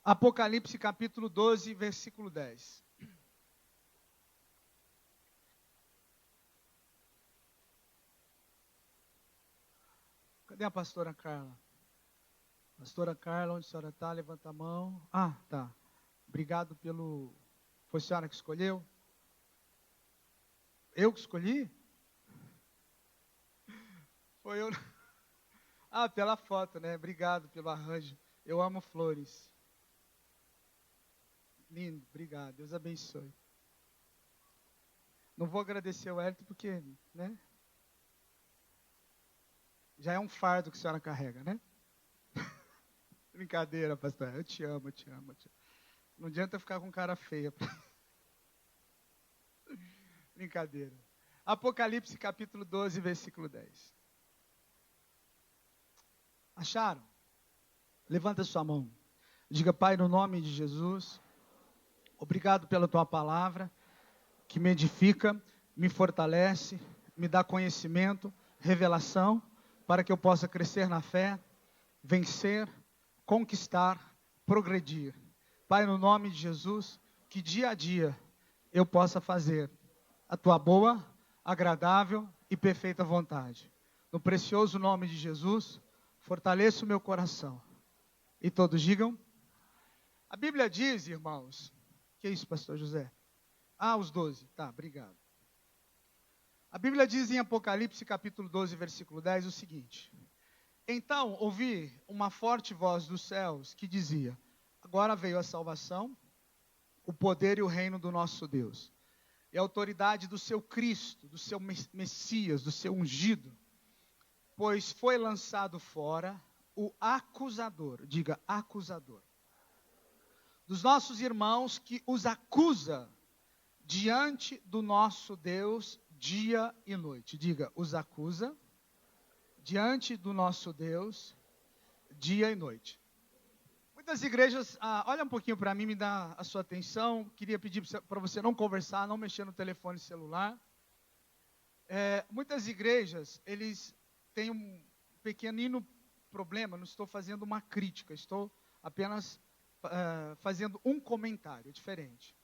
Apocalipse capítulo 12, versículo 10. Cadê a pastora Carla? Pastora Carla, onde a senhora está? Levanta a mão. Ah, tá. Obrigado pelo... Foi a senhora que escolheu? Eu que escolhi? Foi eu. Ah, pela foto, né? Obrigado pelo arranjo. Eu amo flores. Lindo, obrigado. Deus abençoe. Não vou agradecer o Hélio porque, né? Já é um fardo que a senhora carrega, né? Brincadeira, pastor. Eu te amo, eu te amo, eu te amo. Não adianta ficar com cara feia. Brincadeira. Apocalipse capítulo 12, versículo 10. Acharam? Levanta sua mão. Diga, Pai, no nome de Jesus, obrigado pela tua palavra, que me edifica, me fortalece, me dá conhecimento, revelação, para que eu possa crescer na fé, vencer, conquistar, progredir. Pai, no nome de Jesus, que dia a dia eu possa fazer a tua boa, agradável e perfeita vontade. No precioso nome de Jesus, fortaleça o meu coração. E todos digam, a Bíblia diz, irmãos, que é isso, pastor José? Ah, os 12, tá, obrigado. A Bíblia diz em Apocalipse capítulo 12, versículo 10, o seguinte: então ouvi uma forte voz dos céus que dizia, agora veio a salvação, o poder e o reino do nosso Deus, e a autoridade do seu Cristo, do seu Messias, do seu ungido, pois foi lançado fora o acusador, diga acusador, dos nossos irmãos que os acusa diante do nosso Deus dia e noite. Diga, os acusa diante do nosso Deus dia e noite. Muitas igrejas, olha um pouquinho para mim, me dá a sua atenção. Queria pedir para você não conversar, não mexer no telefone celular. Muitas igrejas, eles têm um pequenino problema, não estou fazendo uma crítica, estou apenas fazendo um comentário diferente.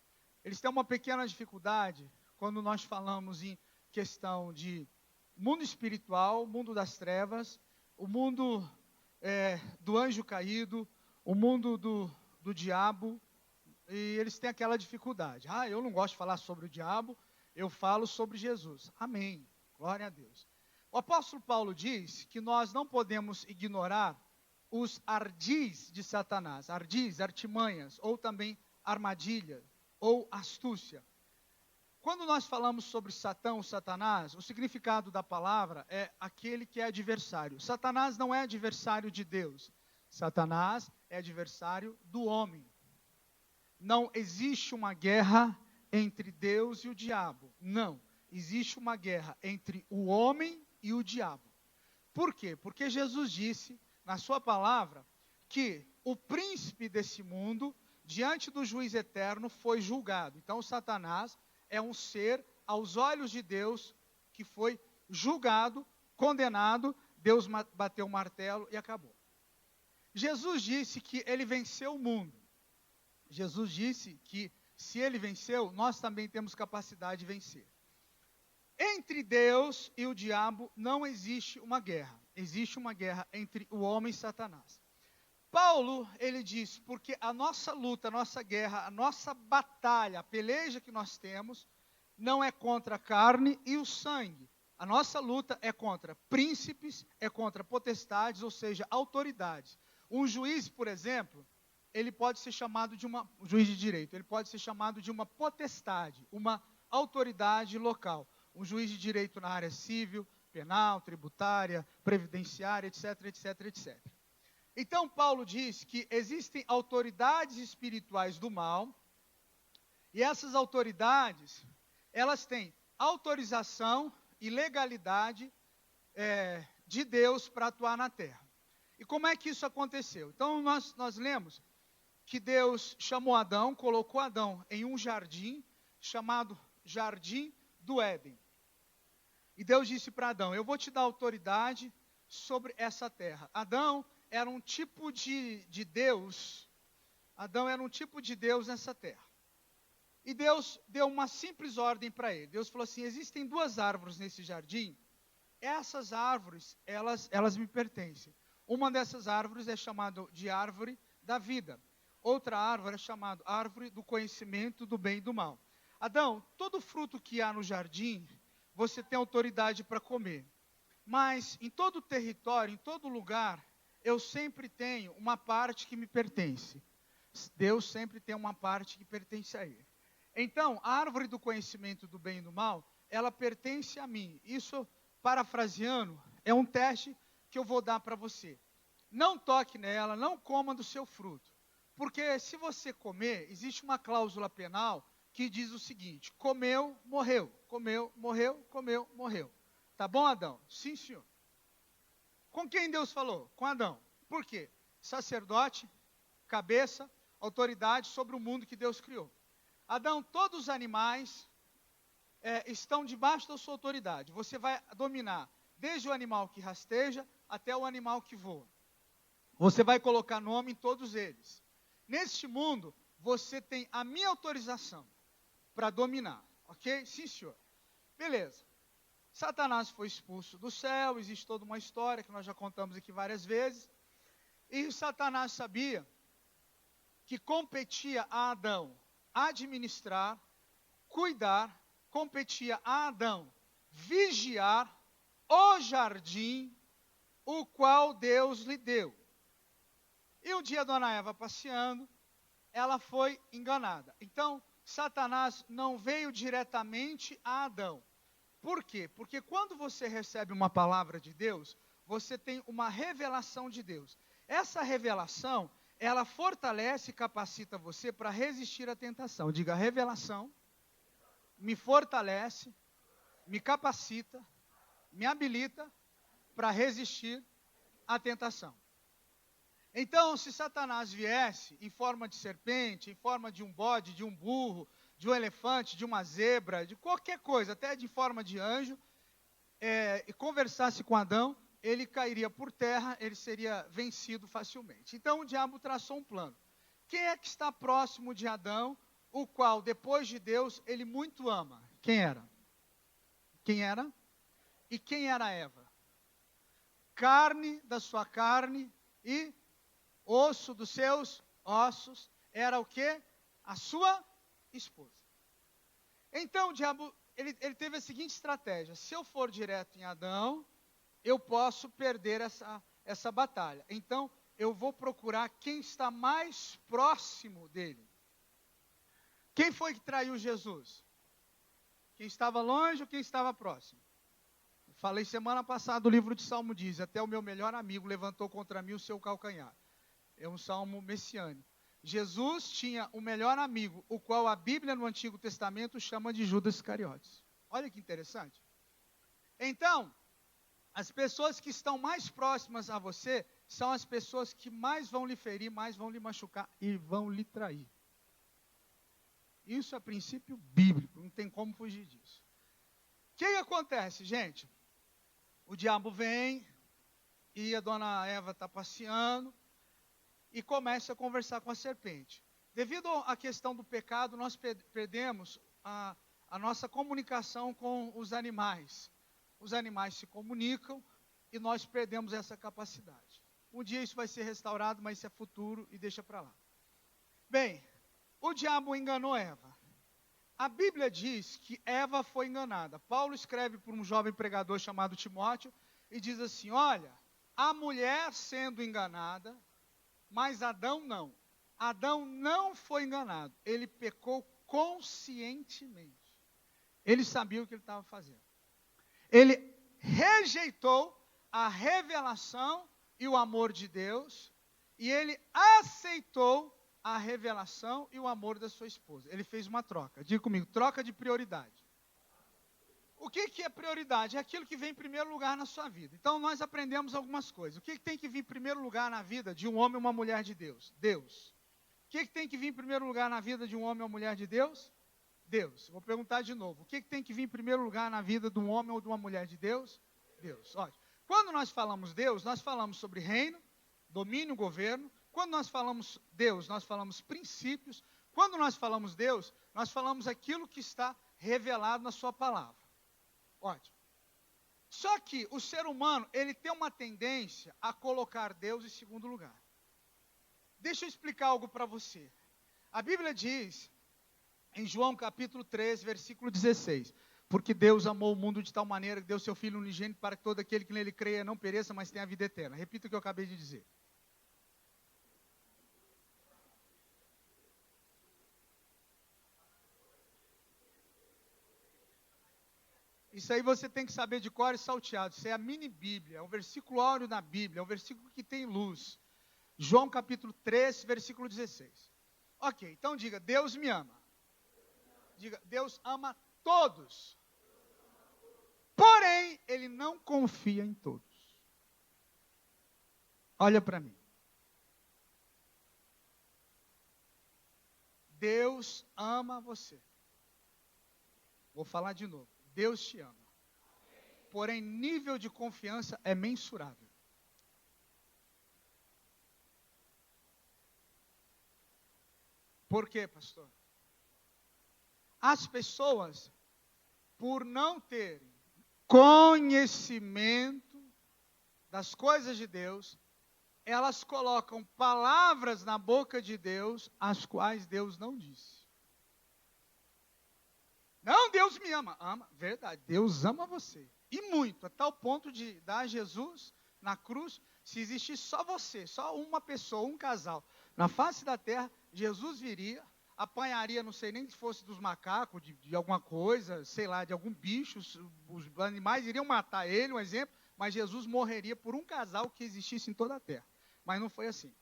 Eles têm uma pequena dificuldade quando nós falamos em questão de mundo espiritual, mundo das trevas, o mundo do anjo caído, o mundo do diabo, e eles têm aquela dificuldade. Eu não gosto de falar sobre o diabo, eu falo sobre Jesus. Amém, glória a Deus. O apóstolo Paulo diz que nós não podemos ignorar os ardis de Satanás, ardis, artimanhas, ou também armadilha, ou astúcia. Quando nós falamos sobre Satã, Satanás, o significado da palavra é aquele que é adversário. Satanás não é adversário de Deus. Satanás é adversário do homem. Não existe uma guerra entre Deus e o diabo. Não. Existe uma guerra entre o homem e o diabo. Por quê? Porque Jesus disse, na sua palavra, que o príncipe desse mundo, diante do juiz eterno, foi julgado. Então, Satanás é um ser, aos olhos de Deus, que foi julgado, condenado, Deus bateu o martelo e acabou. Jesus disse que ele venceu o mundo. Jesus disse que se ele venceu, nós também temos capacidade de vencer. Entre Deus e o diabo não existe uma guerra. Existe uma guerra entre o homem e Satanás. Paulo, ele diz, porque a nossa luta, a nossa guerra, a nossa batalha, a peleja que nós temos, não é contra a carne e o sangue. A nossa luta é contra príncipes, é contra potestades, ou seja, autoridades. Um juiz, por exemplo, ele pode ser chamado de um juiz de direito, ele pode ser chamado de uma potestade, uma autoridade local. Um juiz de direito na área civil, penal, tributária, previdenciária, etc, etc, etc. Então, Paulo diz que existem autoridades espirituais do mal, e essas autoridades, elas têm autorização e legalidade de Deus para atuar na terra. E como é que isso aconteceu? Então, nós lemos que Deus chamou Adão, colocou Adão em um jardim, chamado Jardim do Éden. E Deus disse para Adão, eu vou te dar autoridade sobre essa terra. Adão era um tipo de Deus Adão era um tipo de Deus nessa terra. E Deus deu uma simples ordem para ele. Deus falou assim: existem duas árvores nesse jardim. Essas árvores, elas me pertencem. Uma dessas árvores é chamada de árvore da vida. Outra árvore é chamada árvore do conhecimento do bem e do mal. Adão, todo fruto que há no jardim, você tem autoridade para comer. Mas em todo o território, em todo lugar, eu sempre tenho uma parte que me pertence. Deus sempre tem uma parte que pertence a Ele. Então, a árvore do conhecimento do bem e do mal, ela pertence a mim. Isso, parafraseando, é um teste que eu vou dar para você. Não toque nela, não coma do seu fruto. Porque se você comer, existe uma cláusula penal que diz o seguinte: comeu, morreu. Comeu, morreu, comeu, morreu. Tá bom, Adão? Sim, senhor. Com quem Deus falou? Com Adão. Por quê? Sacerdote, cabeça, autoridade sobre o mundo que Deus criou. Adão, todos os animais estão debaixo da sua autoridade. Você vai dominar desde o animal que rasteja até o animal que voa. Você vai colocar nome em todos eles. Neste mundo, você tem a minha autorização para dominar. Ok? Sim, senhor. Beleza. Satanás foi expulso do céu, existe toda uma história que nós já contamos aqui várias vezes. E Satanás sabia que competia a Adão administrar, cuidar, competia a Adão vigiar o jardim, o qual Deus lhe deu. E um dia Dona Eva passeando, ela foi enganada. Então, Satanás não veio diretamente a Adão. Por quê? Porque quando você recebe uma palavra de Deus, você tem uma revelação de Deus. Essa revelação, ela fortalece e capacita você para resistir à tentação. Diga: revelação me fortalece, me capacita, me habilita para resistir à tentação. Então, se Satanás viesse em forma de serpente, em forma de um bode, de um burro, de um elefante, de uma zebra, de qualquer coisa, até de forma de anjo, e conversasse com Adão, ele cairia por terra, ele seria vencido facilmente. Então o diabo traçou um plano. Quem é que está próximo de Adão, o qual, depois de Deus, ele muito ama? Quem era? Quem era? E quem era Eva? Carne da sua carne e osso dos seus ossos. Era o quê? A sua esposa. Então o diabo, ele teve a seguinte estratégia: se eu for direto em Adão, eu posso perder essa batalha. Então eu vou procurar quem está mais próximo dele. Quem foi que traiu Jesus? Quem estava longe ou quem estava próximo? Eu falei semana passada, o livro de Salmo diz: até o meu melhor amigo levantou contra mim o seu calcanhar. É um salmo messiânico. Jesus tinha um melhor amigo, o qual a Bíblia no Antigo Testamento chama de Judas Iscariotes. Olha que interessante. Então, as pessoas que estão mais próximas a você são as pessoas que mais vão lhe ferir, mais vão lhe machucar e vão lhe trair. Isso é princípio bíblico, não tem como fugir disso. O que acontece, gente? O diabo vem e a Dona Eva está passeando e começa a conversar com a serpente. Devido à questão do pecado, nós perdemos a nossa comunicação com os animais. Os animais se comunicam e nós perdemos essa capacidade. Um dia isso vai ser restaurado, mas isso é futuro e deixa para lá. Bem, o diabo enganou Eva. A Bíblia diz que Eva foi enganada. Paulo escreve para um jovem pregador chamado Timóteo e diz assim: olha, a mulher sendo enganada, mas Adão não. Adão não foi enganado. Ele pecou conscientemente. Ele sabia o que ele estava fazendo. Ele rejeitou a revelação e o amor de Deus, e ele aceitou a revelação e o amor da sua esposa. Ele fez uma troca. Diga comigo: troca de prioridade. O que é prioridade? É aquilo que vem em primeiro lugar na sua vida. Então nós aprendemos algumas coisas. O que tem que vir em primeiro lugar na vida de um homem ou uma mulher de Deus? Deus. O que tem que vir em primeiro lugar na vida de um homem ou uma mulher de Deus? Deus. Vou perguntar de novo. O que tem que vir em primeiro lugar na vida de um homem ou de uma mulher de Deus? Deus. Ótimo. Quando nós falamos Deus, nós falamos sobre reino, domínio, governo, Quando nós falamos Deus, nós falamos princípios. Quando nós falamos Deus, nós falamos aquilo que está revelado na sua palavra. Ótimo. Só que o ser humano, ele tem uma tendência a colocar Deus em segundo lugar. Deixa eu explicar algo para você. A Bíblia diz, em João capítulo 3, versículo 16, porque Deus amou o mundo de tal maneira que deu seu Filho unigênito para que todo aquele que nele creia não pereça, mas tenha a vida eterna. Repita o que eu acabei de dizer. Isso aí você tem que saber de cor e salteado. Isso é a mini Bíblia, é um versículo áureo na Bíblia, é um versículo que tem luz. João capítulo 3, versículo 16. Ok, então diga, Deus me ama. Diga, Deus ama todos. Porém, Ele não confia em todos. Olha para mim. Deus ama você. Vou falar de novo. Deus te ama. Porém, nível de confiança é mensurável. Por quê, pastor? As pessoas, por não terem conhecimento das coisas de Deus, elas colocam palavras na boca de Deus, as quais Deus não disse. Não, Deus me ama. Ama, verdade, Deus ama você. E muito, a tal ponto de dar Jesus na cruz, se existisse só você, só uma pessoa, um casal, na face da terra, Jesus viria, apanharia, não sei nem se fosse dos macacos, de alguma coisa, sei lá, de algum bicho, os animais iriam matar ele, um exemplo, mas Jesus morreria por um casal que existisse em toda a terra. Mas não foi assim.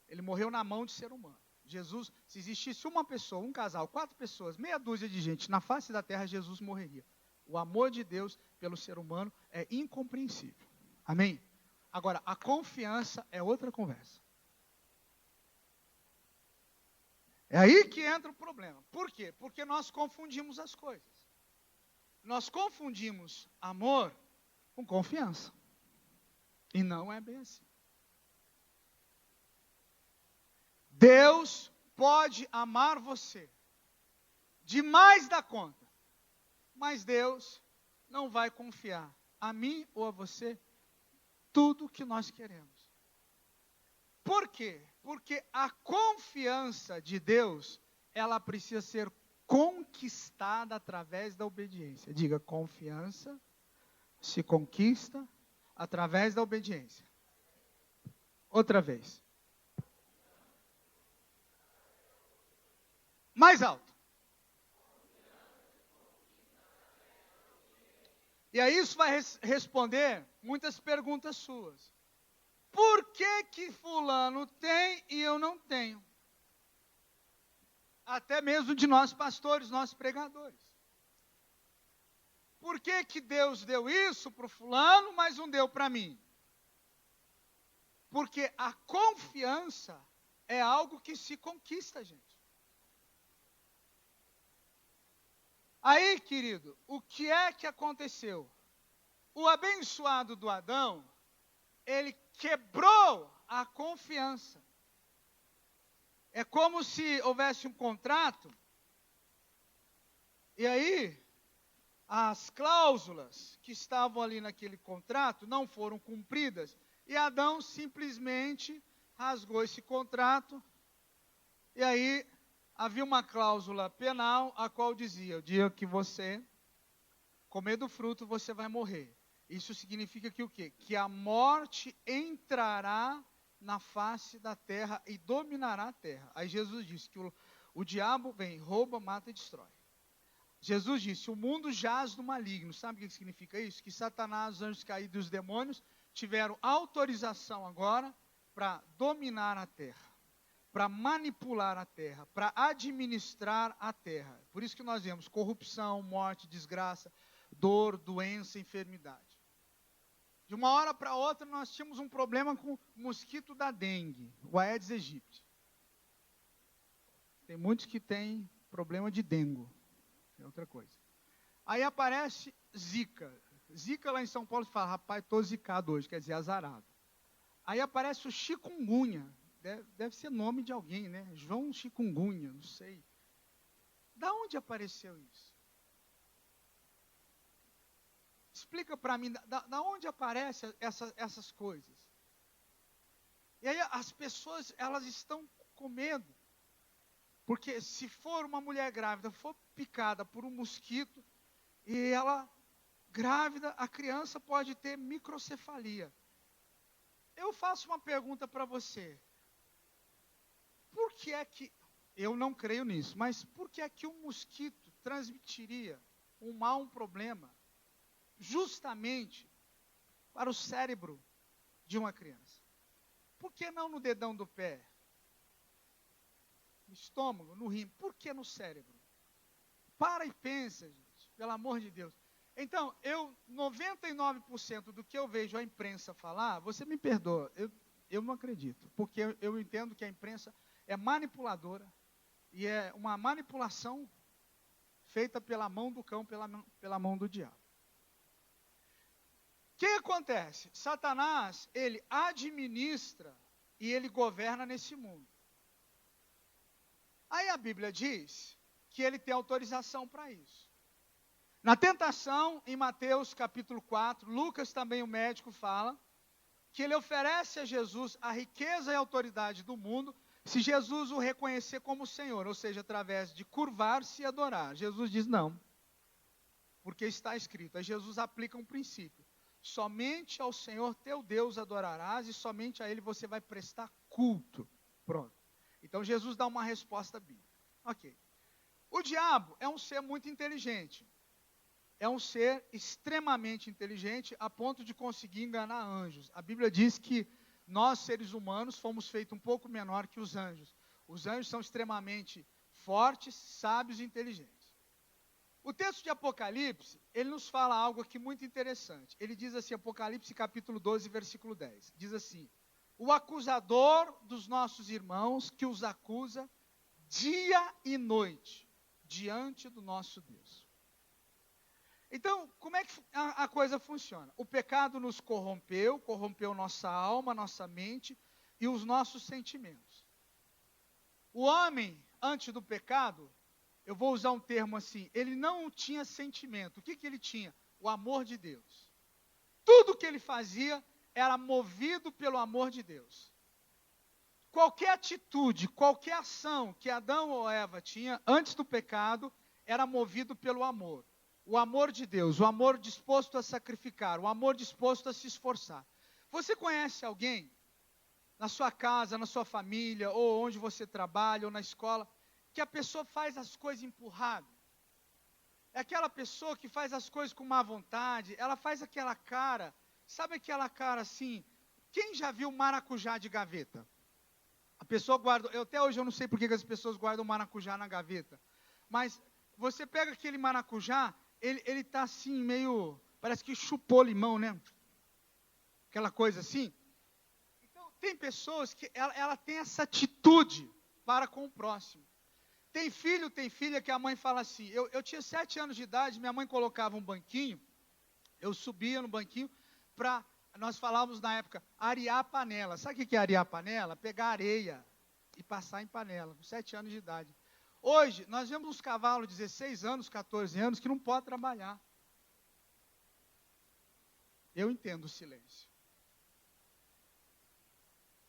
Ele morreu na mão de ser humano. Jesus, se existisse uma pessoa, um casal, 4 pessoas, meia dúzia de gente na face da terra, Jesus morreria. O amor de Deus pelo ser humano é incompreensível. Amém? Agora, a confiança é outra conversa. É aí que entra o problema. Por quê? Porque nós confundimos as coisas. Nós confundimos amor com confiança. E não é bem assim. Deus pode amar você demais da conta, mas Deus não vai confiar a mim ou a você tudo o que nós queremos. Por quê? Porque a confiança de Deus, ela precisa ser conquistada através da obediência. Diga, confiança se conquista através da obediência. Outra vez. Mais alto. E aí isso vai responder muitas perguntas suas. Por que fulano tem e eu não tenho? Até mesmo de nós pastores, nós pregadores. Por que Deus deu isso para o fulano, mas não deu para mim? Porque a confiança é algo que se conquista, gente. Aí, querido, o que é que aconteceu? O abençoado do Adão, ele quebrou a confiança. É como se houvesse um contrato, e aí as cláusulas que estavam ali naquele contrato não foram cumpridas, e Adão simplesmente rasgou esse contrato, e aí havia uma cláusula penal, a qual dizia, o dia que você comer do fruto, você vai morrer. Isso significa que o quê? Que a morte entrará na face da terra e dominará a terra. Aí Jesus disse que o diabo vem, rouba, mata e destrói. Jesus disse, o mundo jaz do maligno. Sabe o que significa isso? Que Satanás, os anjos caídos e os demônios tiveram autorização agora para dominar a terra, para manipular a terra, para administrar a terra. Por isso que nós vemos corrupção, morte, desgraça, dor, doença, enfermidade. De uma hora para outra, nós tínhamos um problema com o mosquito da dengue, o Aedes aegypti. Tem muitos que têm problema de dengo, é outra coisa. Aí aparece Zika. Zika lá em São Paulo, você fala, rapaz, estou zicado hoje, quer dizer, azarado. Aí aparece o chikungunya, Deve ser nome de alguém, né? João Chikungunya, não sei. Da onde apareceu isso? Explica para mim, da onde aparecem essas coisas? E aí as pessoas, elas estão com medo. Porque se for uma mulher grávida, for picada por um mosquito, e ela, grávida, a criança pode ter microcefalia. Eu faço uma pergunta para você. Por que é que, eu não creio nisso, mas por que é que um mosquito transmitiria um problema, justamente para o cérebro de uma criança? Por que não no dedão do pé? No estômago, no rim? Por que no cérebro? Para e pensa, gente, pelo amor de Deus. Então, 99% do que eu vejo a imprensa falar, você me perdoa, eu não acredito, porque eu entendo que a imprensa é manipuladora, e é uma manipulação feita pela mão do cão, pela mão do diabo. O que acontece? Satanás, ele administra e ele governa nesse mundo. Aí a Bíblia diz que ele tem autorização para isso. Na tentação, em Mateus capítulo 4, Lucas também, o médico, fala que ele oferece a Jesus a riqueza e a autoridade do mundo, se Jesus o reconhecer como Senhor, ou seja, através de curvar-se e adorar. Jesus diz não, porque está escrito. Aí Jesus aplica um princípio. Somente ao Senhor teu Deus adorarás e somente a Ele você vai prestar culto. Pronto. Então Jesus dá uma resposta bíblica. Ok. O diabo é um ser muito inteligente. É um ser extremamente inteligente a ponto de conseguir enganar anjos. A Bíblia diz que nós, seres humanos, fomos feitos um pouco menor que os anjos. Os anjos são extremamente fortes, sábios e inteligentes. O texto de Apocalipse, ele nos fala algo aqui muito interessante. Ele diz assim, Apocalipse capítulo 12, versículo 10. Diz assim: o acusador dos nossos irmãos que os acusa dia e noite diante do nosso Deus. Então, como é que a coisa funciona? O pecado nos corrompeu nossa alma, nossa mente e os nossos sentimentos. O homem, antes do pecado, eu vou usar um termo assim, ele não tinha sentimento. O que ele tinha? O amor de Deus. Tudo que ele fazia era movido pelo amor de Deus. Qualquer atitude, qualquer ação que Adão ou Eva tinha antes do pecado, era movido pelo amor. O amor de Deus, o amor disposto a sacrificar, o amor disposto a se esforçar. Você conhece alguém, na sua casa, na sua família, ou onde você trabalha, ou na escola, que a pessoa faz as coisas empurrado? É aquela pessoa que faz as coisas com má vontade, ela faz aquela cara, sabe aquela cara assim? Quem já viu maracujá de gaveta? A pessoa guarda, até hoje eu não sei por que as pessoas guardam maracujá na gaveta, mas você pega aquele maracujá, ele está assim meio, parece que chupou limão, né? Aquela coisa assim. Então, tem pessoas que ela tem essa atitude para com o próximo. Tem filha que a mãe fala assim, eu tinha 7 anos de idade, minha mãe colocava um banquinho, eu subia no banquinho para, nós falávamos na época, arear a panela. Sabe o que é arear a panela? Pegar areia e passar em panela, com 7 anos de idade. Hoje, nós vemos uns cavalos de 16 anos, 14 anos, que não podem trabalhar. Eu entendo o silêncio.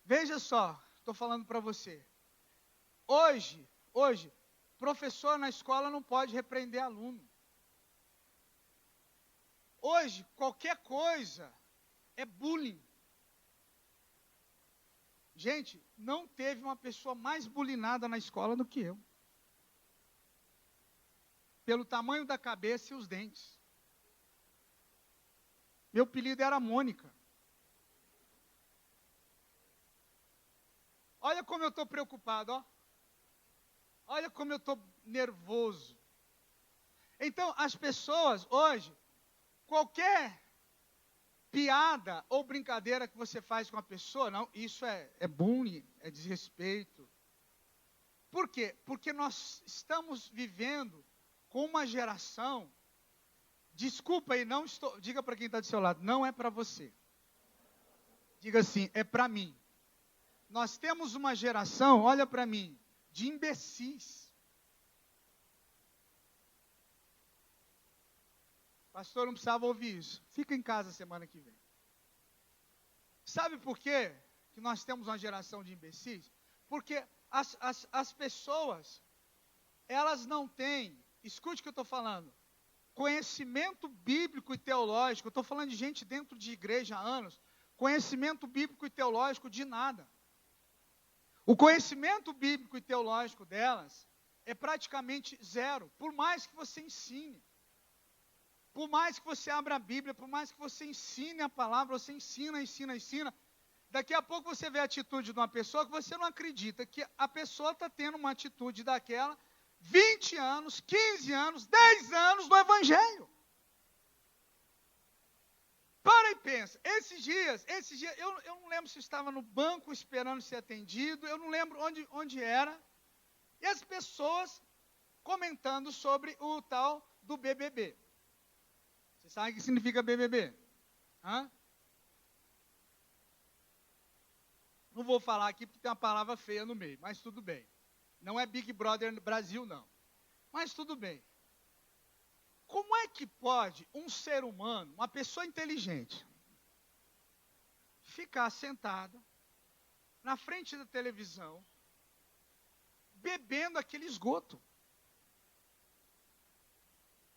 Veja só, estou falando para você. Hoje, professor na escola não pode repreender aluno. Hoje, qualquer coisa é bullying. Gente, não teve uma pessoa mais bullyingada na escola do que eu. Pelo tamanho da cabeça e os dentes. Meu apelido era Mônica. Olha como eu estou preocupado, ó. Olha como eu estou nervoso. Então, as pessoas hoje, qualquer piada ou brincadeira que você faz com a pessoa, não, isso é bullying, é desrespeito. Por quê? Porque nós estamos vivendo com uma geração, desculpa aí, não estou, diga para quem está do seu lado, não é para você. Diga assim, é para mim. nós temos uma geração, olha para mim, de imbecis. Pastor, não precisava ouvir isso. Fica em casa semana que vem. Sabe por quê que nós temos uma geração de imbecis? Porque as pessoas, elas não têm, escute o que eu estou falando, conhecimento bíblico e teológico. Eu estou falando de gente dentro de igreja há anos, conhecimento bíblico e teológico de nada. O conhecimento bíblico e teológico delas é praticamente zero, por mais que você ensine. Por mais que você abra a Bíblia, por mais que você ensine a palavra, você ensina. Daqui a pouco você vê a atitude de uma pessoa que você não acredita que a pessoa está tendo uma atitude daquela 20 anos, 15 anos, 10 anos no Evangelho. Para e pensa, esses dias, eu não lembro se estava no banco esperando ser atendido, eu não lembro onde era, e as pessoas comentando sobre o tal do BBB. Você sabe o que significa BBB? Hã? Não vou falar aqui porque tem uma palavra feia no meio, mas tudo bem. Não é Big Brother no Brasil, não. Mas tudo bem. Como é que pode um ser humano, uma pessoa inteligente, ficar sentada na frente da televisão, bebendo aquele esgoto?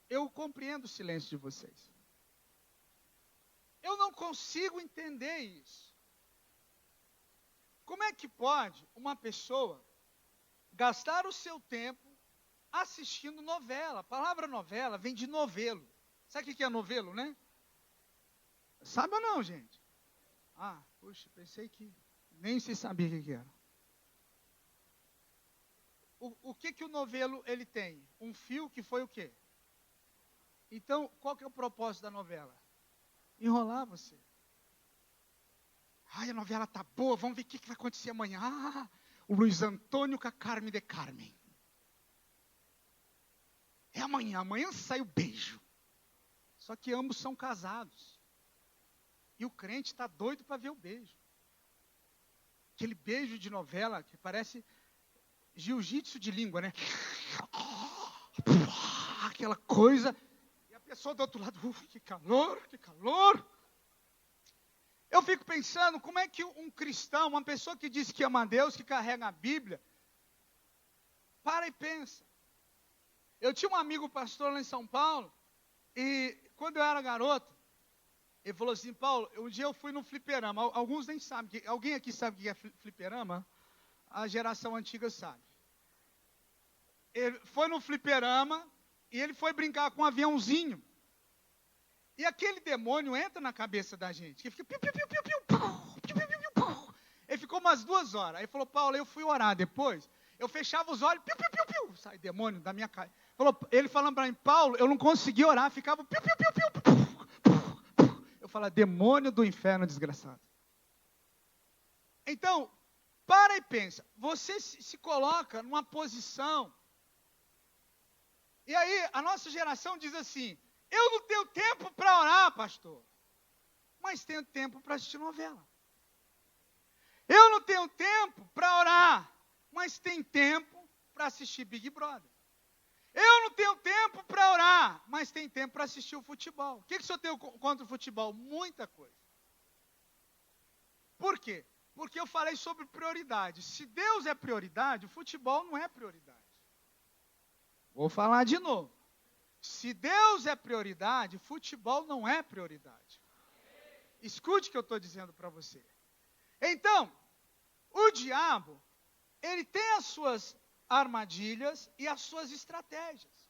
Eu compreendo o silêncio de vocês. Eu não consigo entender isso. Como é que pode uma pessoa gastar o seu tempo assistindo novela? A palavra novela vem de novelo. Sabe o que é novelo, né? Sabe ou não, gente? Ah, puxa, pensei que nem se sabia o que era. O que o novelo ele tem? Um fio que foi o quê? Então, qual que é o propósito da novela? Enrolar você. Ai, a novela tá boa, vamos ver o que vai acontecer amanhã. Ah, o Luiz Antônio com a Carmen de Carmen. É amanhã sai o beijo. Só que ambos são casados. E o crente está doido para ver o beijo. Aquele beijo de novela que parece jiu-jitsu de língua, né? Aquela coisa. E a pessoa do outro lado, que calor, que calor. Eu fico pensando, como é que um cristão, uma pessoa que diz que ama a Deus, que carrega a Bíblia, para e pensa. Eu tinha um amigo pastor lá em São Paulo, e quando eu era garoto, ele falou assim, Paulo, um dia eu fui no fliperama, alguns nem sabem, alguém aqui sabe o que é fliperama? A geração antiga sabe. Ele foi no fliperama, e ele foi brincar com um aviãozinho. E aquele demônio entra na cabeça da gente, que fica piu, piu, piu, piu, piu, piu, piu, piu, piu. Ele ficou umas 2 horas, aí falou, Paulo, eu fui orar depois, eu fechava os olhos, piu, piu, piu, piu, sai demônio da minha cara. Ele falando para mim, Paulo, eu não consegui orar, ficava piu, piu, piu, piu, piu, piu, piu. Eu falo, demônio do inferno desgraçado. Então, para e pensa, você se coloca numa posição, e aí a nossa geração diz assim, eu não tenho tempo para orar, pastor, mas tenho tempo para assistir novela. Eu não tenho tempo para orar, mas tenho tempo para assistir Big Brother. Eu não tenho tempo para orar, mas tenho tempo para assistir o futebol. O que o senhor tem contra o futebol? Muita coisa. Por quê? Porque eu falei sobre prioridade. Se Deus é prioridade, o futebol não é prioridade. Vou falar de novo. Se Deus é prioridade, futebol não é prioridade. Escute o que eu estou dizendo para você. Então, o diabo, ele tem as suas armadilhas e as suas estratégias.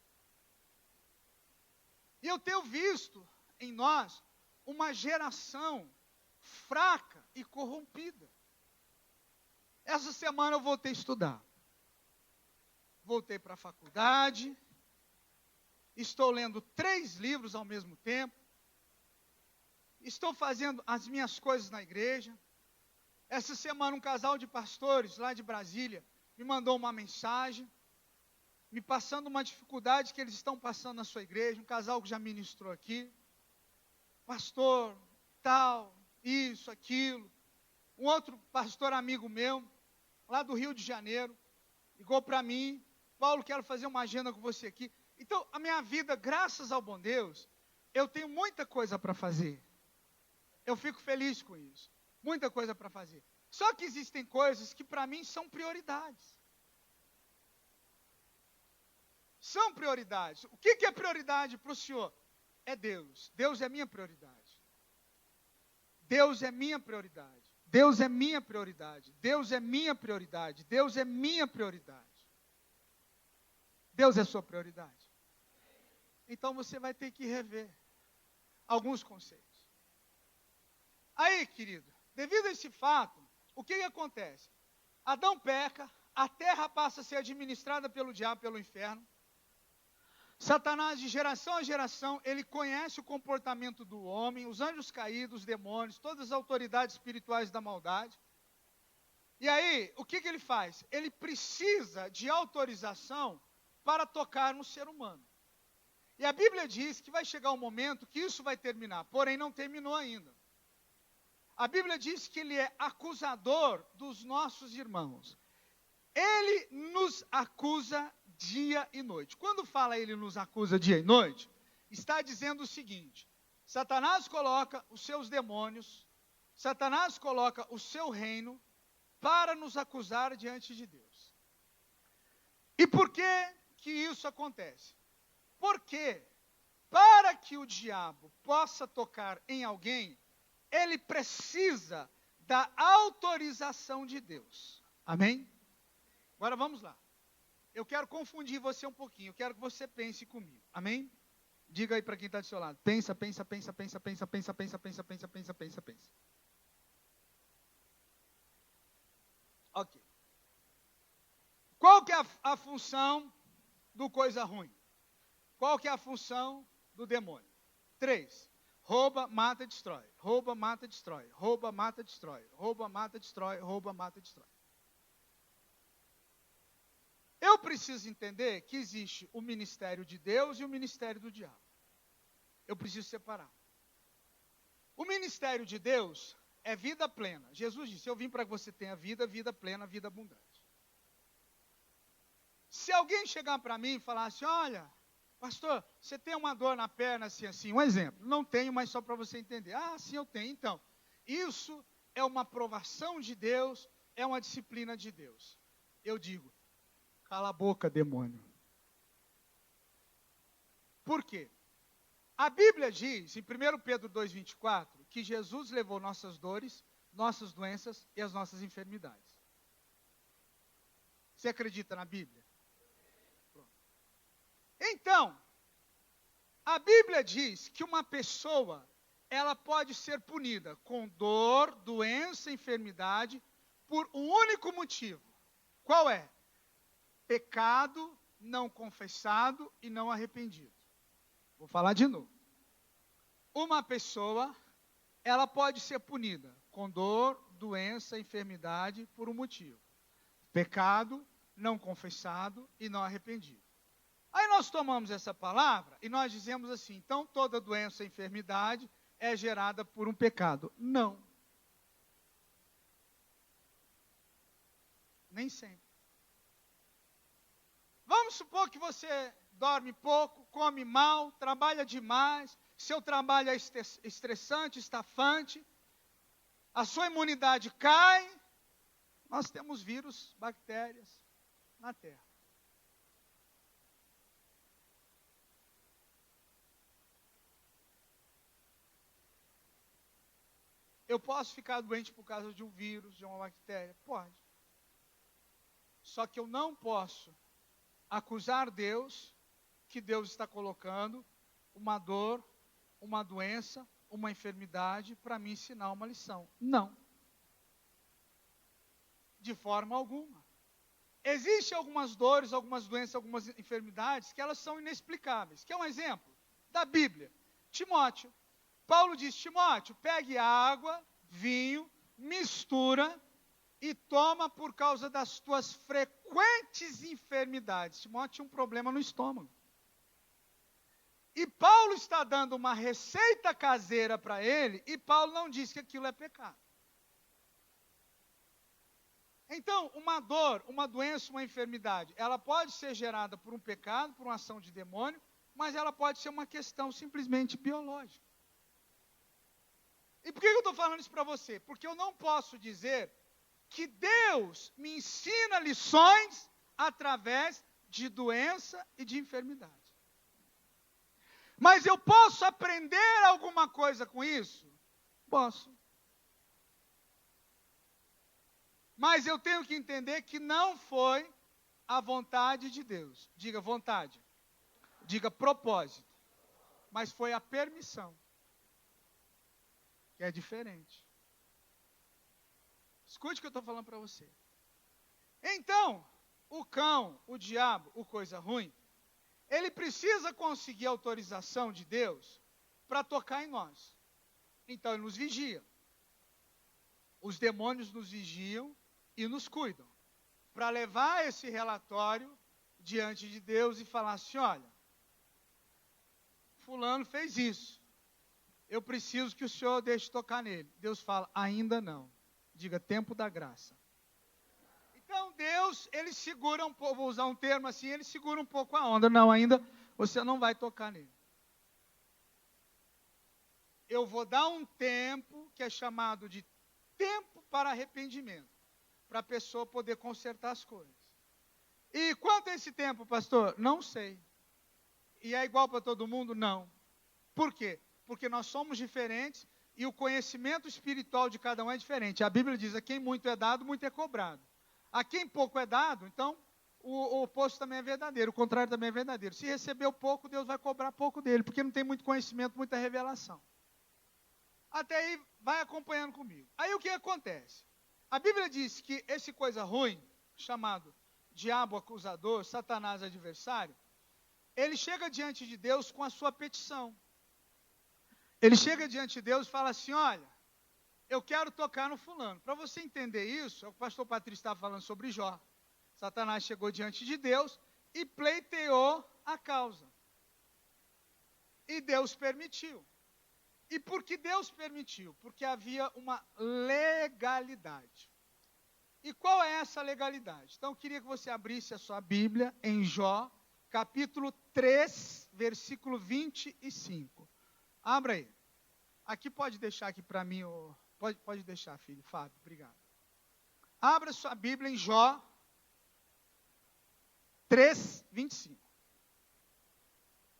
E eu tenho visto em nós uma geração fraca e corrompida. Essa semana eu voltei a estudar. Voltei para a faculdade. Estou lendo 3 livros ao mesmo tempo. Estou fazendo as minhas coisas na igreja. Essa semana um casal de pastores lá de Brasília me mandou uma mensagem, me passando uma dificuldade que eles estão passando na sua igreja, um casal que já ministrou aqui. Pastor, tal, isso, aquilo. Um outro pastor amigo meu, lá do Rio de Janeiro, ligou para mim: Paulo, quero fazer uma agenda com você aqui. Então, a minha vida, graças ao bom Deus, eu tenho muita coisa para fazer. Eu fico feliz com isso. Muita coisa para fazer. Só que existem coisas que para mim são prioridades. São prioridades. O que é prioridade para o senhor? É Deus. Deus é minha prioridade. Deus é minha prioridade. Deus é minha prioridade. Deus é minha prioridade. Deus é minha prioridade. Deus é sua prioridade. Então você vai ter que rever alguns conceitos. Aí, querido, devido a esse fato, o que acontece? Adão peca, a terra passa a ser administrada pelo diabo, pelo inferno. Satanás, de geração a geração, ele conhece o comportamento do homem, os anjos caídos, os demônios, todas as autoridades espirituais da maldade. E aí, o que ele faz? Ele precisa de autorização para tocar no ser humano. E a Bíblia diz que vai chegar um momento que isso vai terminar, porém não terminou ainda. A Bíblia diz que ele é acusador dos nossos irmãos. Ele nos acusa dia e noite. Quando fala ele nos acusa dia e noite, está dizendo o seguinte: Satanás coloca os seus demônios, Satanás coloca o seu reino para nos acusar diante de Deus. E por que isso acontece? Porque para que o diabo possa tocar em alguém, ele precisa da autorização de Deus. Amém? Agora vamos lá. Eu quero confundir você um pouquinho. Eu quero que você pense comigo. Amém? Diga aí para quem está do seu lado. Pensa, pensa, pensa, pensa, pensa, pensa, pensa, pensa, pensa, pensa, pensa, pensa. Ok. Qual que é a função do coisa ruim? Qual que é a função do demônio? 3. Rouba, mata, destrói. Rouba, mata, destrói. Rouba, mata, destrói. Rouba, mata, destrói. Rouba, mata, destrói. Eu preciso entender que existe o ministério de Deus e o ministério do diabo. Eu preciso separar. O ministério de Deus é vida plena. Jesus disse: eu vim para que você tenha vida, vida plena, vida abundante. Se alguém chegar para mim e falar assim: olha, pastor, você tem uma dor na perna assim, assim. Um exemplo. Não tenho, mas só para você entender. Ah, sim, eu tenho. Então, isso é uma aprovação de Deus, é uma disciplina de Deus. Eu digo: cala a boca, demônio. Por quê? A Bíblia diz, em 1 Pedro 2,24, que Jesus levou nossas dores, nossas doenças e as nossas enfermidades. Você acredita na Bíblia? Pronto. Então, a Bíblia diz que uma pessoa, ela pode ser punida com dor, doença, enfermidade, por um único motivo. Qual é? Pecado não confessado e não arrependido. Vou falar de novo. Uma pessoa, ela pode ser punida com dor, doença, enfermidade por um motivo. Pecado não confessado e não arrependido. Aí nós tomamos essa palavra e nós dizemos assim: então toda doença e enfermidade é gerada por um pecado. Não. Nem sempre. Vamos supor que você dorme pouco, come mal, trabalha demais, seu trabalho é estressante, estafante, a sua imunidade cai, nós temos vírus, bactérias na Terra. Eu posso ficar doente por causa de um vírus, de uma bactéria? Pode. Só que eu não posso acusar Deus, que Deus está colocando uma dor, uma doença, uma enfermidade para me ensinar uma lição. Não. De forma alguma. Existem algumas dores, algumas doenças, algumas enfermidades que elas são inexplicáveis. Quer um exemplo? Da Bíblia. Timóteo. Paulo diz: Timóteo, pegue água, vinho, mistura e toma por causa das tuas frequentes enfermidades. Timóteo tinha um problema no estômago. E Paulo está dando uma receita caseira para ele, e Paulo não diz que aquilo é pecado. Então, uma dor, uma doença, uma enfermidade, ela pode ser gerada por um pecado, por uma ação de demônio, mas ela pode ser uma questão simplesmente biológica. E por que eu estou falando isso para você? Porque eu não posso dizer que Deus me ensina lições através de doença e de enfermidade. Mas eu posso aprender alguma coisa com isso? Posso. Mas eu tenho que entender que não foi a vontade de Deus. Diga vontade. Diga propósito. Mas foi a permissão. Que é diferente. Escute o que eu estou falando para você. Então, o cão, o diabo, o coisa ruim, ele precisa conseguir autorização de Deus para tocar em nós. Então ele nos vigia. Os demônios nos vigiam e nos cuidam. Para levar esse relatório diante de Deus e falar assim, olha, fulano fez isso. Eu preciso que o Senhor deixe tocar nele. Deus fala, ainda não. Diga, tempo da graça. Então Deus, ele segura um pouco, vou usar um termo assim, ele segura um pouco a onda. Não, ainda você não vai tocar nele. Eu vou dar um tempo que é chamado de tempo para arrependimento, para a pessoa poder consertar as coisas. E quanto é esse tempo, pastor? Não sei. E é igual para todo mundo? Não. Por quê? Porque nós somos diferentes e o conhecimento espiritual de cada um é diferente. A Bíblia diz, a quem muito é dado, muito é cobrado. A quem pouco é dado, então, o oposto também é verdadeiro, o contrário também é verdadeiro. Se recebeu pouco, Deus vai cobrar pouco dele, porque não tem muito conhecimento, muita revelação. Até aí, vai acompanhando comigo. Aí o que acontece? A Bíblia diz que esse coisa ruim, chamado diabo acusador, Satanás adversário, ele chega diante de Deus com a sua petição. Ele chega diante de Deus e fala assim, olha, eu quero tocar no fulano. Para você entender isso, o pastor Patrício estava falando sobre Jó. Satanás chegou diante de Deus e pleiteou a causa. E Deus permitiu. E por que Deus permitiu? Porque havia uma legalidade. E qual é essa legalidade? Então eu queria que você abrisse a sua Bíblia em Jó, capítulo 3, versículo 25. Abra aí. Aqui pode deixar aqui para mim, pode deixar, filho, Fábio, obrigado. Abra sua Bíblia em Jó 3, 25.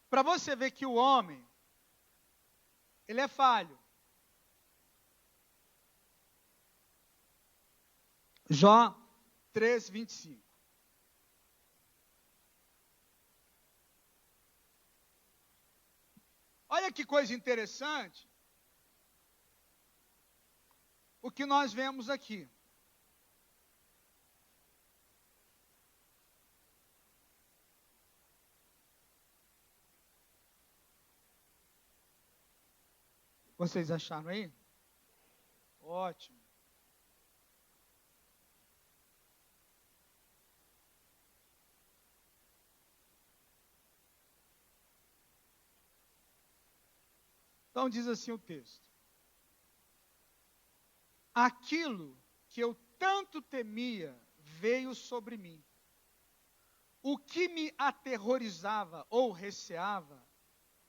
Para você ver que o homem, ele é falho. Jó 3, 25. Olha que coisa interessante. O que nós vemos aqui. Vocês acharam aí? Ótimo. Então diz assim o texto. Aquilo que eu tanto temia veio sobre mim. O que me aterrorizava ou receava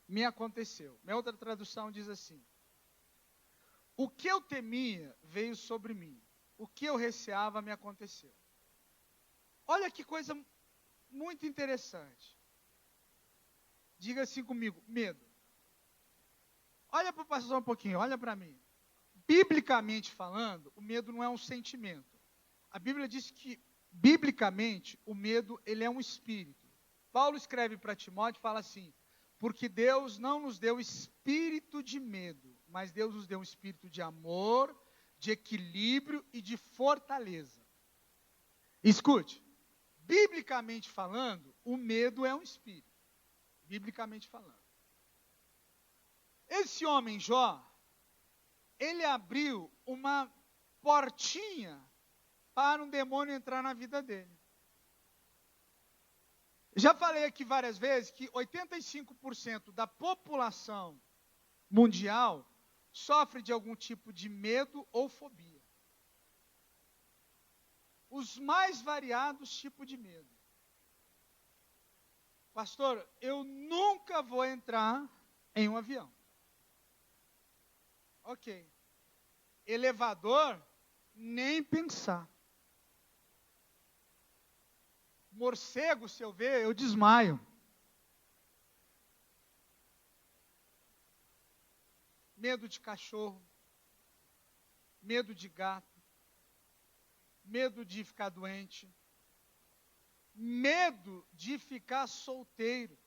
me aconteceu. Minha outra tradução diz assim. O que eu temia veio sobre mim. O que eu receava me aconteceu. Olha que coisa muito interessante. Diga assim comigo, medo. Olha para o pastor um pouquinho, olha para mim. Biblicamente falando, o medo não é um sentimento. A Bíblia diz que, biblicamente, o medo ele é um espírito. Paulo escreve para Timóteo e fala assim, porque Deus não nos deu espírito de medo, mas Deus nos deu um espírito de amor, de equilíbrio e de fortaleza. Escute, biblicamente falando, o medo é um espírito. Biblicamente falando. Esse homem Jó, ele abriu uma portinha para um demônio entrar na vida dele. Já falei aqui várias vezes que 85% da população mundial sofre de algum tipo de medo ou fobia. os mais variados tipos de medo. Pastor, eu nunca vou entrar em um avião. Ok. Elevador, nem pensar. Morcego, se eu ver, eu desmaio. Medo de cachorro. Medo de gato. Medo de ficar doente. Medo de ficar solteiro.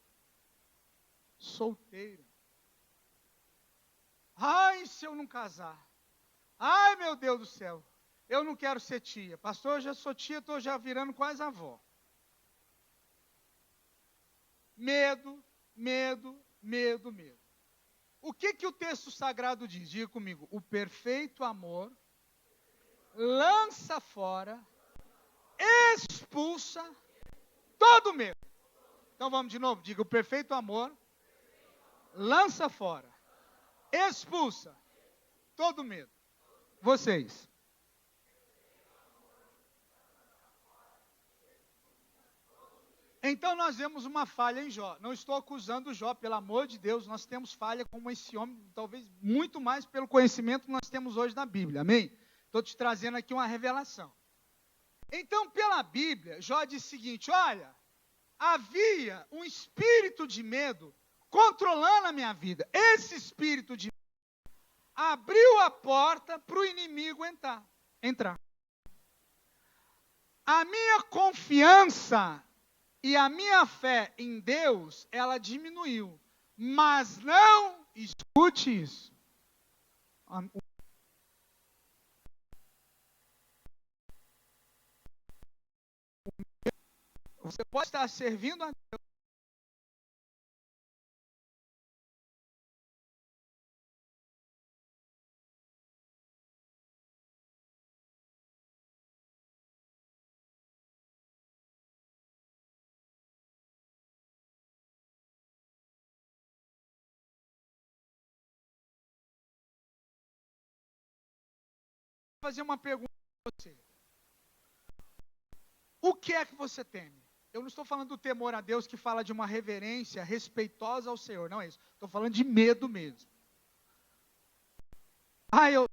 Solteira. Ai, se eu não casar. Ai, meu Deus do céu. Eu não quero ser tia. Pastor, eu já sou tia, estou já virando quase avó. Medo, medo, medo, medo. O que o texto sagrado diz? Diga comigo. O perfeito amor lança fora, expulsa todo medo. Então vamos de novo. Diga, o perfeito amor lança fora, expulsa todo medo. Vocês. Então nós vemos uma falha em Jó. Não estou acusando Jó, pelo amor de Deus, nós temos falha como esse homem, talvez muito mais pelo conhecimento que nós temos hoje na Bíblia, amém? Estou te trazendo aqui uma revelação. Então, pela Bíblia, Jó diz o seguinte, olha, havia um espírito de medo controlando a minha vida. Esse espírito de medo abriu a porta para o inimigo entrar. A minha confiança e a minha fé em Deus, ela diminuiu. Mas não escute isso. Você pode estar servindo a Deus. Vou fazer uma pergunta para você. O que é que você teme? Eu não estou falando do temor a Deus que fala de uma reverência respeitosa ao Senhor, não é isso. Estou falando de medo mesmo.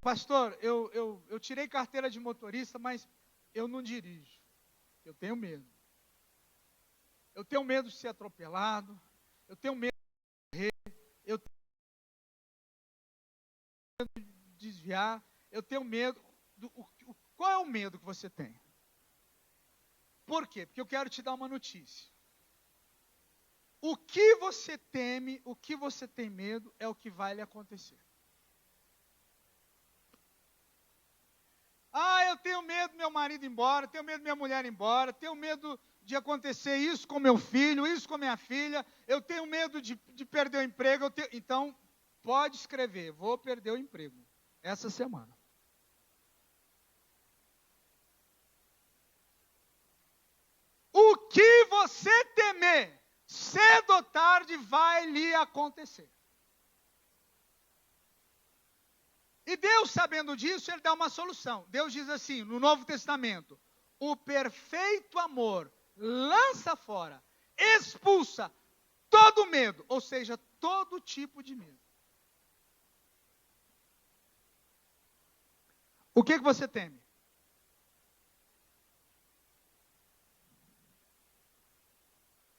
Pastor, eu tirei carteira de motorista, mas eu não dirijo. Eu tenho medo. Eu tenho medo de ser atropelado. Eu tenho medo de morrer. Eu tenho medo de desviar. Eu tenho medo. Qual é o medo que você tem? Por quê? Porque eu quero te dar uma notícia. O que você teme, o que você tem medo, é o que vai lhe acontecer. Eu tenho medo do meu marido ir embora, tenho medo da minha mulher ir embora, tenho medo de acontecer isso com meu filho, isso com minha filha, eu tenho medo de perder o emprego. Então, pode escrever, vou perder o emprego essa semana. O que você temer, cedo ou tarde vai lhe acontecer. E Deus, sabendo disso, Ele dá uma solução. Deus diz assim, no Novo Testamento, o perfeito amor lança fora, expulsa todo medo, ou seja, todo tipo de medo. O que você teme?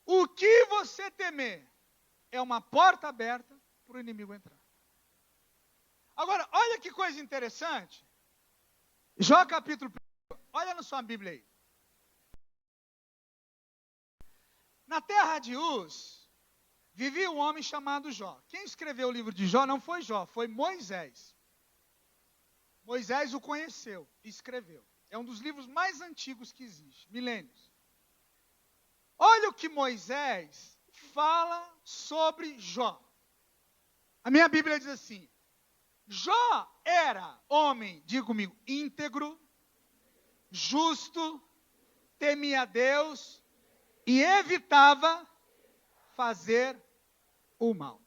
O que você temer é uma porta aberta para o inimigo entrar. Agora, olha que coisa interessante. Jó capítulo 1, olha na sua Bíblia aí. Na terra de Uz, vivia um homem chamado Jó. Quem escreveu o livro de Jó não foi Jó, foi Moisés. Moisés o conheceu e escreveu. É um dos livros mais antigos que existe, milênios. Olha o que Moisés fala sobre Jó. A minha Bíblia diz assim, Jó era homem, diga comigo, íntegro, justo, temia a Deus e evitava fazer o mal.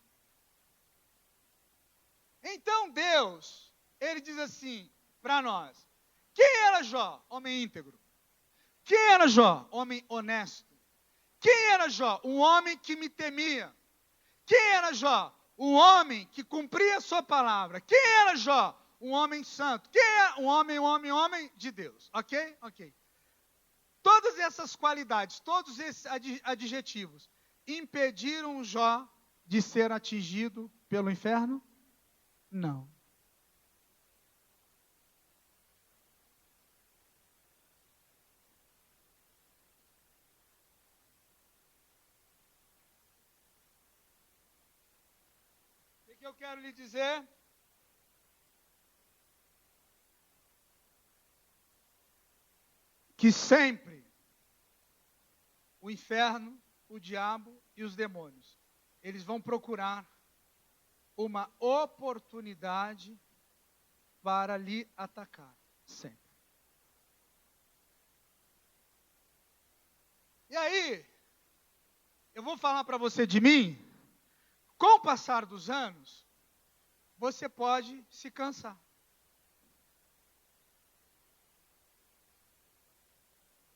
Então Deus, Ele diz assim para nós, quem era Jó? Homem íntegro. Quem era Jó? Homem honesto. Quem era Jó? Um homem que me temia. Quem era Jó? Um homem que cumpria a sua palavra. Quem era Jó? Um homem santo. Quem é um homem de Deus? Ok? Ok. Todas essas qualidades, todos esses adjetivos, impediram Jó de ser atingido pelo inferno? Não. O que eu quero lhe dizer? Que sempre o inferno, o diabo e os demônios, eles vão procurar uma oportunidade para lhe atacar. Sempre. E aí, eu vou falar para você de mim, com o passar dos anos, você pode se cansar.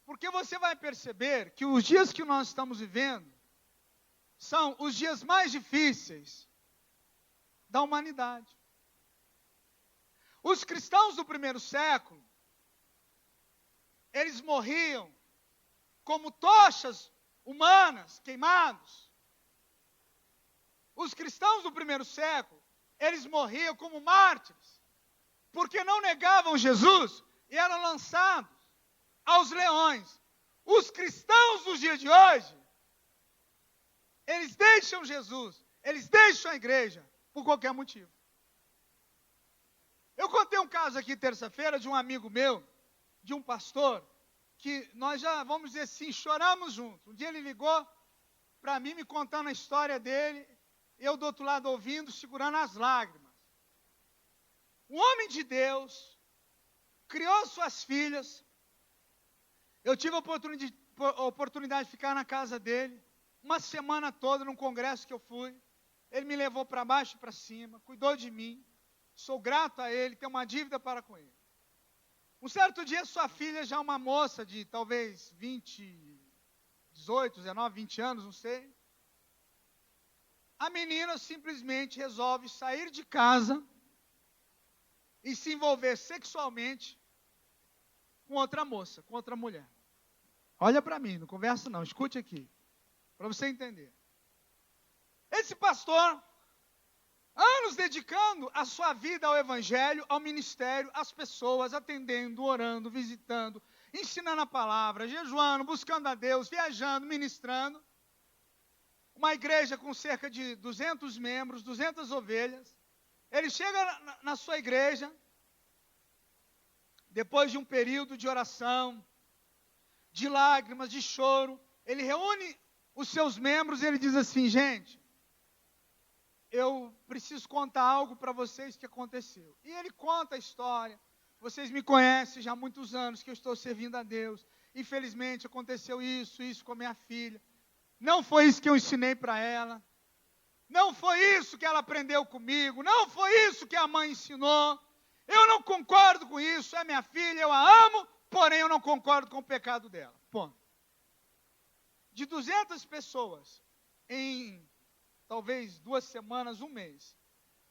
Porque você vai perceber que os dias que nós estamos vivendo são os dias mais difíceis da humanidade. Os cristãos do primeiro século, eles morriam como tochas humanas queimados. Os cristãos do primeiro século, eles morriam como mártires, porque não negavam Jesus e eram lançados aos leões. Os cristãos dos dias de hoje, eles deixam Jesus, eles deixam a igreja por qualquer motivo. Eu contei um caso aqui terça-feira de um amigo meu, de um pastor, que nós já, vamos dizer assim, choramos juntos. Um dia ele ligou para mim, me contando a história dele, eu do outro lado ouvindo, segurando as lágrimas. Um homem de Deus, criou suas filhas. Eu tive a oportunidade de ficar na casa dele, uma semana toda, num congresso que eu fui. Ele me levou para baixo e para cima, cuidou de mim. Sou grato a ele, tenho uma dívida para com ele. Um certo dia, sua filha, já uma moça de talvez 18, 19, 20 anos, não sei. A menina simplesmente resolve sair de casa e se envolver sexualmente com outra moça, com outra mulher. Olha para mim, não conversa não, escute aqui, para você entender. Esse pastor, anos dedicando a sua vida ao evangelho, ao ministério, às pessoas, atendendo, orando, visitando, ensinando a palavra, jejuando, buscando a Deus, viajando, ministrando. Uma igreja com cerca de 200 membros, 200 ovelhas. Ele chega na sua igreja, depois de um período de oração, de lágrimas, de choro, ele reúne os seus membros e ele diz assim: gente, eu preciso contar algo para vocês que aconteceu. E ele conta a história. Vocês me conhecem já há muitos anos que eu estou servindo a Deus. Infelizmente aconteceu isso com a minha filha. Não foi isso que eu ensinei para ela. Não foi isso que ela aprendeu comigo. Não foi isso que a mãe ensinou. Eu não concordo com isso. É minha filha, eu a amo, porém eu não concordo com o pecado dela. Ponto. De 200 pessoas, em talvez 2 semanas, um mês,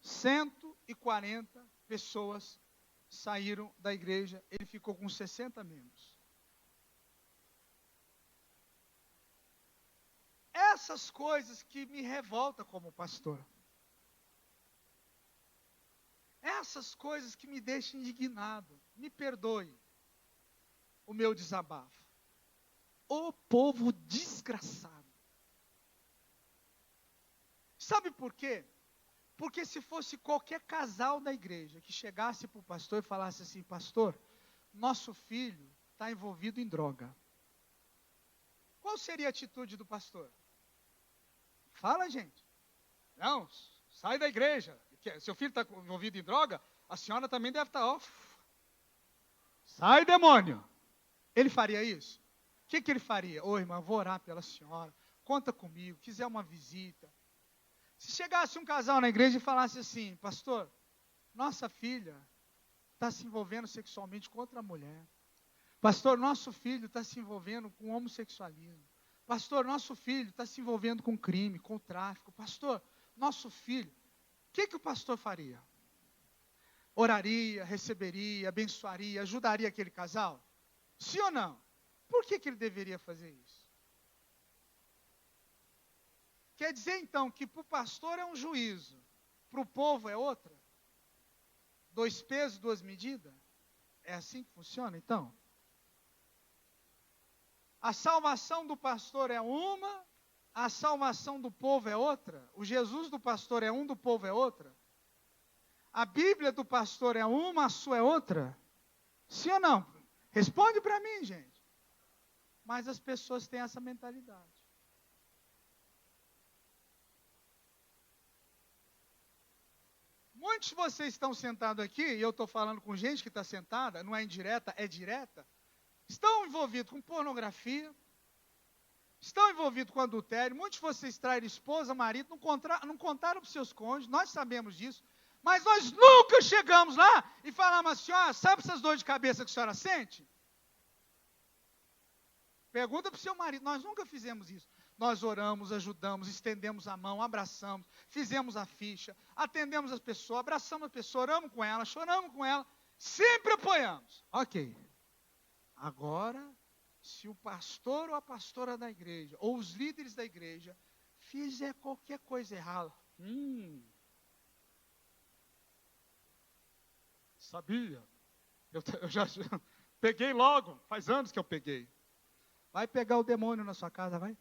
140 pessoas saíram da igreja. Ele ficou com 60 membros. Essas coisas que me revoltam como pastor. Essas coisas que me deixam indignado. Me perdoe o meu desabafo. O povo desgraçado. Sabe por quê? Porque se fosse qualquer casal da igreja que chegasse para o pastor e falasse assim: pastor, nosso filho está envolvido em droga. Qual seria a atitude do pastor? Fala, gente. Não, sai da igreja. Seu filho está envolvido em droga, a senhora também deve estar off. Sai, demônio. Ele faria isso? O que ele faria? Ô, irmã, vou orar pela senhora. Conta comigo, quiser uma visita. Se chegasse um casal na igreja e falasse assim: pastor, nossa filha está se envolvendo sexualmente com outra mulher. Pastor, nosso filho está se envolvendo com homossexualismo. Pastor, nosso filho está se envolvendo com crime, com tráfico. Pastor, nosso filho, o que o pastor faria? Oraria, receberia, abençoaria, ajudaria aquele casal? Sim ou não? Por que ele deveria fazer isso? Quer dizer, então, que para o pastor é um juízo, para o povo é outra? 2 pesos, 2 medidas? É assim que funciona, então? A salvação do pastor é uma, a salvação do povo é outra? O Jesus do pastor é um, do povo é outra? A Bíblia do pastor é uma, a sua é outra? Sim ou não? Responde para mim, gente. Mas as pessoas têm essa mentalidade. Muitos de vocês estão sentados aqui, e eu estou falando com gente que está sentada, não é indireta, é direta, estão envolvidos com pornografia, estão envolvidos com adultério, muitos de vocês traem esposa, marido, não contaram para os seus cônjuges, nós sabemos disso, mas nós nunca chegamos lá e falamos assim, ó, sabe essas dores de cabeça que a senhora sente? Pergunta para o seu marido, nós nunca fizemos isso. Nós oramos, ajudamos, estendemos a mão, abraçamos, fizemos a ficha, atendemos as pessoas, abraçamos a pessoa, oramos com ela, choramos com ela, sempre apoiamos. Ok. Agora, se o pastor ou a pastora da igreja, ou os líderes da igreja, fizer qualquer coisa errada, sabia? Eu já peguei logo, faz anos que eu peguei. Vai pegar o demônio na sua casa, vai?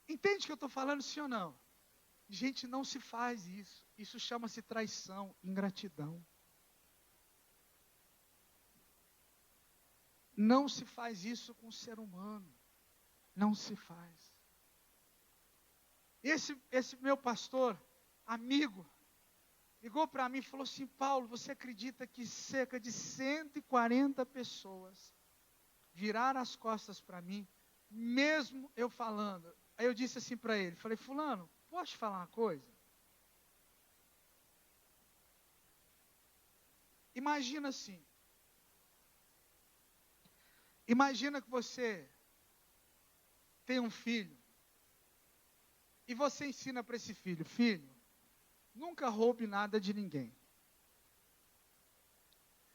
Entende o que eu estou falando, sim ou não? Gente, não se faz isso. Isso chama-se traição, ingratidão. Não se faz isso com o ser humano. Não se faz. Esse meu pastor, amigo, ligou para mim e falou assim, Paulo, você acredita que cerca de 140 pessoas viraram as costas para mim, mesmo eu falando? Aí eu disse assim para ele, falei, fulano, posso te falar uma coisa? Imagina assim, imagina que você tem um filho, e você ensina para esse filho, filho, nunca roube nada de ninguém.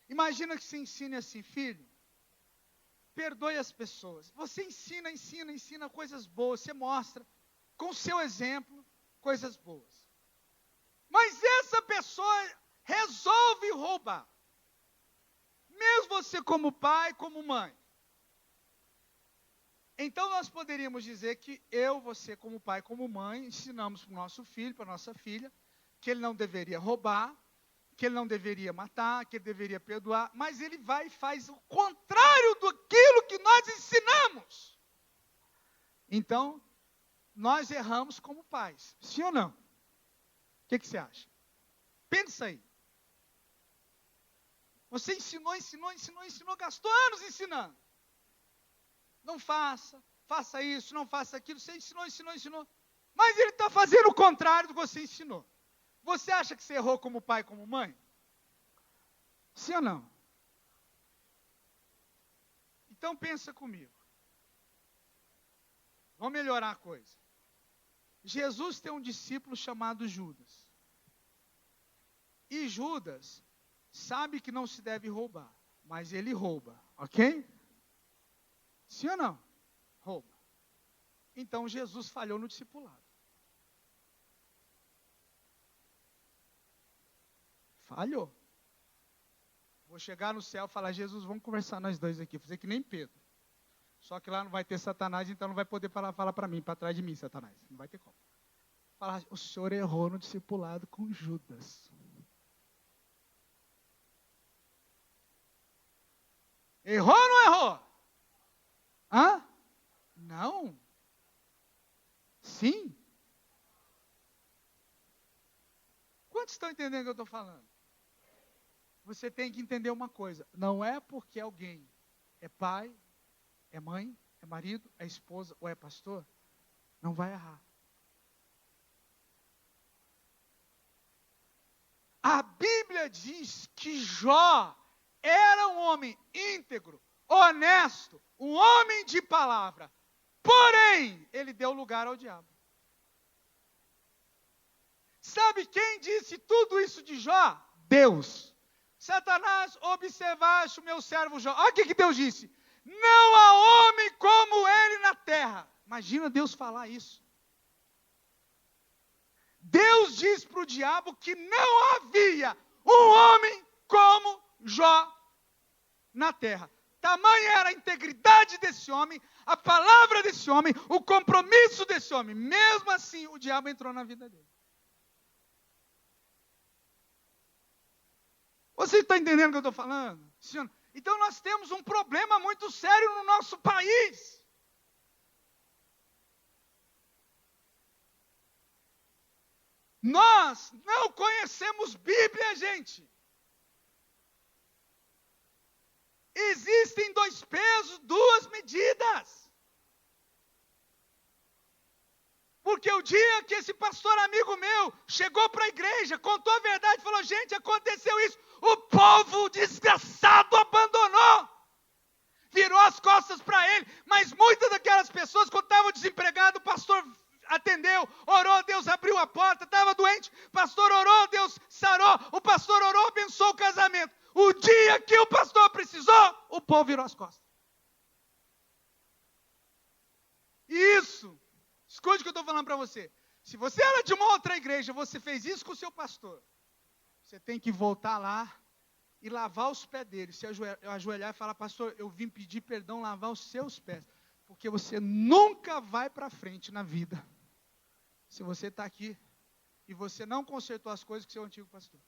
Imagina que você ensine assim, filho, perdoe as pessoas. Você ensina coisas boas, você mostra, com o seu exemplo, coisas boas. Mas essa pessoa resolve roubar. Mesmo você como pai, como mãe. Então nós poderíamos dizer que você como pai, como mãe, ensinamos para o nosso filho, para a nossa filha, que ele não deveria roubar, que ele não deveria matar, que ele deveria perdoar, mas ele vai e faz o contrário daquilo que nós ensinamos. Então, nós erramos como pais, sim ou não? O que você acha? Pensa aí. Você ensinou, gastou anos ensinando. Não faça isso, não faça aquilo, você ensinou, mas ele está fazendo o contrário do que você ensinou. Você acha que você errou como pai, como mãe? Sim ou não? Então pensa comigo. Vamos melhorar a coisa. Jesus tem um discípulo chamado Judas. E Judas sabe que não se deve roubar, mas ele rouba, ok? Sim ou não? Rouba. Então Jesus falhou no discipulado. Falhou. Vou chegar no céu e falar, Jesus, vamos conversar nós dois aqui, fazer que nem Pedro. Só que lá não vai ter Satanás, então não vai poder falar para mim, para trás de mim, Satanás. Não vai ter como. Falar, o senhor errou no discipulado com Judas. Errou ou não errou? Hã? Não. Sim. Quantos estão entendendo o que eu estou falando? Você tem que entender uma coisa. Não é porque alguém é pai, é mãe, é marido, é esposa ou é pastor, não vai errar. A Bíblia diz que Jó era um homem íntegro, honesto, um homem de palavra. Porém, ele deu lugar ao diabo. Sabe quem disse tudo isso de Jó? Deus. Satanás, observaste o meu servo Jó. Olha o que Deus disse. Não há homem como ele na terra. Imagina Deus falar isso. Deus diz para o diabo que não havia um homem como Jó na terra. Tamanha era a integridade desse homem, a palavra desse homem, o compromisso desse homem. Mesmo assim, o diabo entrou na vida dele. Você está entendendo o que eu estou falando? Então nós temos um problema muito sério no nosso país. Nós não conhecemos Bíblia, gente. Existem 2 pesos, 2 medidas. Porque o dia que esse pastor amigo meu chegou para a igreja, contou a verdade, falou, gente, aconteceu isso, o povo desgraçado abandonou, virou as costas para ele, mas muitas daquelas pessoas, quando estavam desempregados, o pastor atendeu, orou, Deus abriu a porta, estava doente, o pastor orou, Deus sarou, o pastor orou, abençoou o casamento. O dia que o pastor precisou, o povo virou as costas. Isso, escute o que eu estou falando para você. Se você era de uma outra igreja, você fez isso com o seu pastor, você tem que voltar lá e lavar os pés dele, se ajoelhar e falar, pastor, eu vim pedir perdão, lavar os seus pés, porque você nunca vai para frente na vida, se você está aqui e você não consertou as coisas com seu antigo pastor.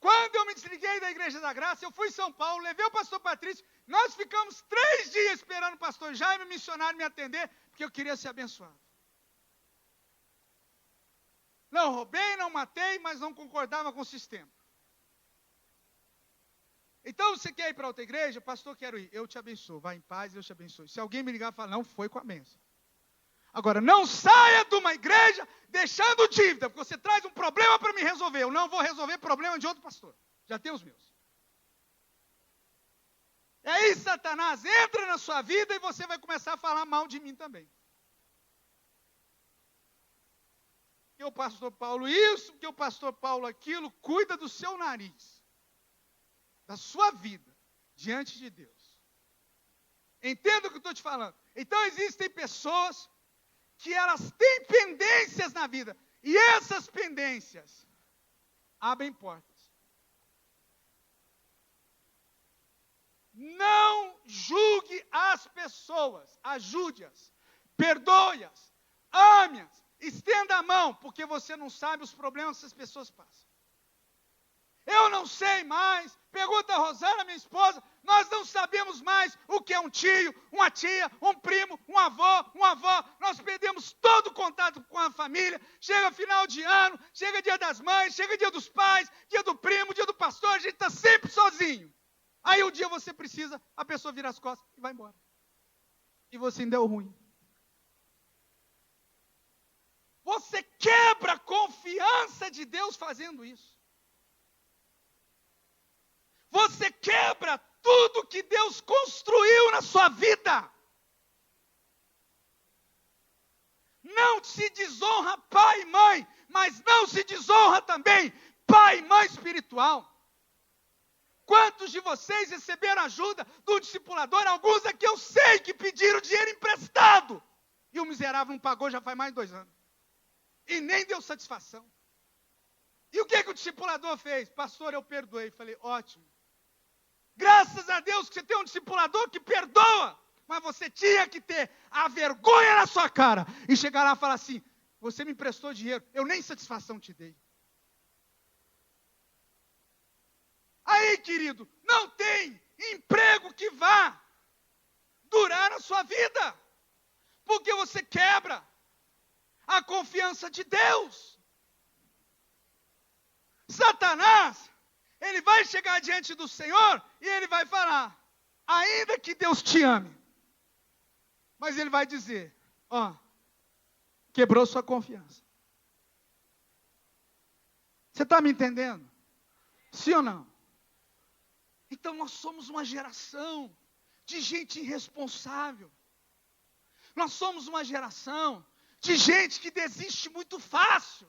Quando eu me desliguei da Igreja da Graça, eu fui em São Paulo, levei o pastor Patrício, nós ficamos 3 dias esperando o pastor Jaime, missionário, me atender, porque eu queria ser abençoado. Não roubei, não matei, mas não concordava com o sistema. Então você quer ir para outra igreja? Pastor, quero ir. Eu te abençoo, vai em paz, Deus te abençoe. Se alguém me ligar e falar, não, foi com a bênção. Agora, não saia de uma igreja deixando dívida, porque você traz um problema para me resolver. Eu não vou resolver problema de outro pastor. Já tem os meus. E aí Satanás entra na sua vida e você vai começar a falar mal de mim também. Que o pastor Paulo isso, que o pastor Paulo aquilo, cuida do seu nariz, da sua vida, diante de Deus. Entenda o que eu estou te falando. Então existem pessoas que elas têm pendências na vida, e essas pendências abrem portas. Não julgue as pessoas, ajude-as, perdoe-as, ame-as, estenda a mão, porque você não sabe os problemas que as pessoas passam. Eu não sei mais, pergunta a Rosana, minha esposa, nós não sabemos mais o que é um tio, uma tia, um primo, um avô, uma avó. Nós perdemos todo o contato com a família. Chega final de ano, chega dia das mães, chega dia dos pais, dia do primo, dia do pastor, a gente está sempre sozinho. Aí um dia você precisa, a pessoa vira as costas e vai embora. E você ainda é o ruim. Você quebra a confiança de Deus fazendo isso. Você quebra tudo que Deus construiu na sua vida. Não se desonra pai e mãe, mas não se desonra também pai e mãe espiritual. Quantos de vocês receberam ajuda do discipulador? Alguns aqui eu sei que pediram dinheiro emprestado. E o miserável não pagou já faz mais de 2 anos. E nem deu satisfação. E o que o discipulador fez? Pastor, eu perdoei. Falei, ótimo. Graças a Deus que você tem um discipulador que perdoa. Mas você tinha que ter a vergonha na sua cara. E chegar lá e falar assim, você me emprestou dinheiro, eu nem satisfação te dei. Aí, querido, não tem emprego que vá durar na sua vida. Porque você quebra a confiança de Deus. Satanás, ele vai chegar diante do Senhor e ele vai falar, ainda que Deus te ame, mas ele vai dizer, quebrou sua confiança. Você está me entendendo? Sim ou não? Então nós somos uma geração de gente irresponsável. Nós somos uma geração de gente que desiste muito fácil.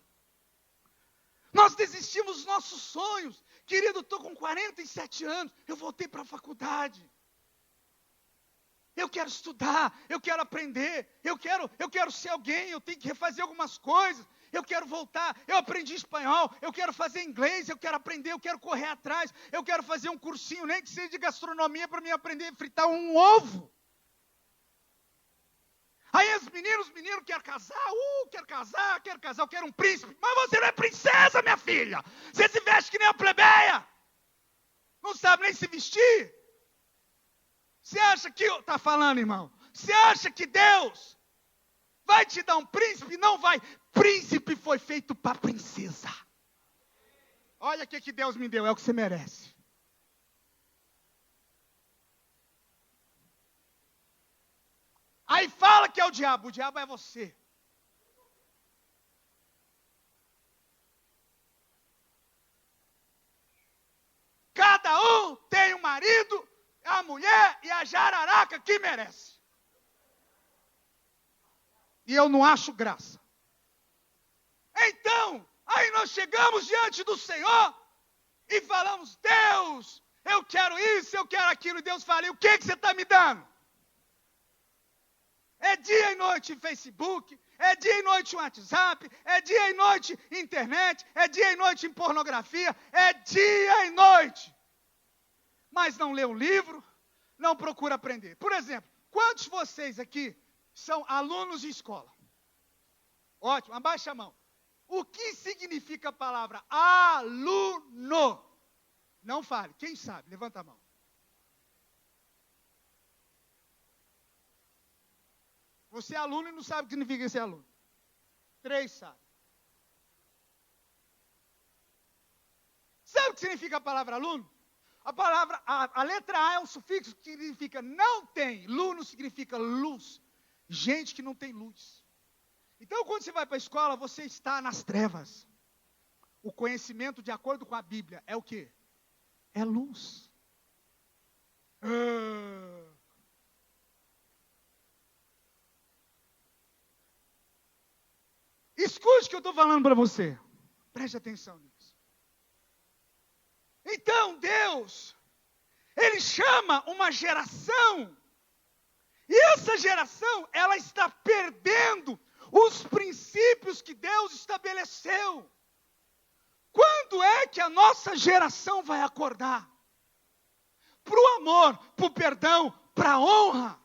Nós desistimos dos nossos sonhos. Querido, eu estou com 47 anos, eu voltei para a faculdade. Eu quero estudar, eu quero aprender, eu quero ser alguém, eu tenho que refazer algumas coisas, eu quero voltar, eu aprendi espanhol, eu quero fazer inglês, eu quero aprender, eu quero correr atrás, eu quero fazer um cursinho, nem que seja de gastronomia, para mim aprender a fritar um ovo. Aí os meninos querem casar, eu quero um príncipe. Mas você não é princesa, minha filha. Você se veste que nem a plebeia. Não sabe nem se vestir. Você acha que... Está falando, irmão? Você acha que Deus vai te dar um príncipe? Não vai. Príncipe foi feito para princesa. Olha o que Deus me deu, é o que você merece. Aí fala que é o diabo é você. Cada um tem um marido, a mulher e a jararaca que merece. E eu não acho graça. Então, aí nós chegamos diante do Senhor e falamos: Deus, eu quero isso, eu quero aquilo. E Deus fala: e o que você está me dando? É dia e noite em Facebook, é dia e noite em WhatsApp, é dia e noite em internet, é dia e noite em pornografia, é dia e noite. Mas não lê um livro, não procura aprender. Por exemplo, quantos de vocês aqui são alunos de escola? Ótimo, abaixa a mão. O que significa a palavra aluno? Não fale, quem sabe? Levanta a mão. Você é aluno e não sabe o que significa ser aluno. 3 sabem. Sabe o que significa a palavra aluno? A letra A é um sufixo que significa não tem. Luno significa luz. Gente que não tem luz. Então, quando você vai para a escola, você está nas trevas. O conhecimento, de acordo com a Bíblia, é o quê? É luz. Escute o que eu estou falando para você. Preste atenção nisso. Então, Deus, Ele chama uma geração. E essa geração, ela está perdendo os princípios que Deus estabeleceu. Quando é que a nossa geração vai acordar? Para o amor, para o perdão, para a honra.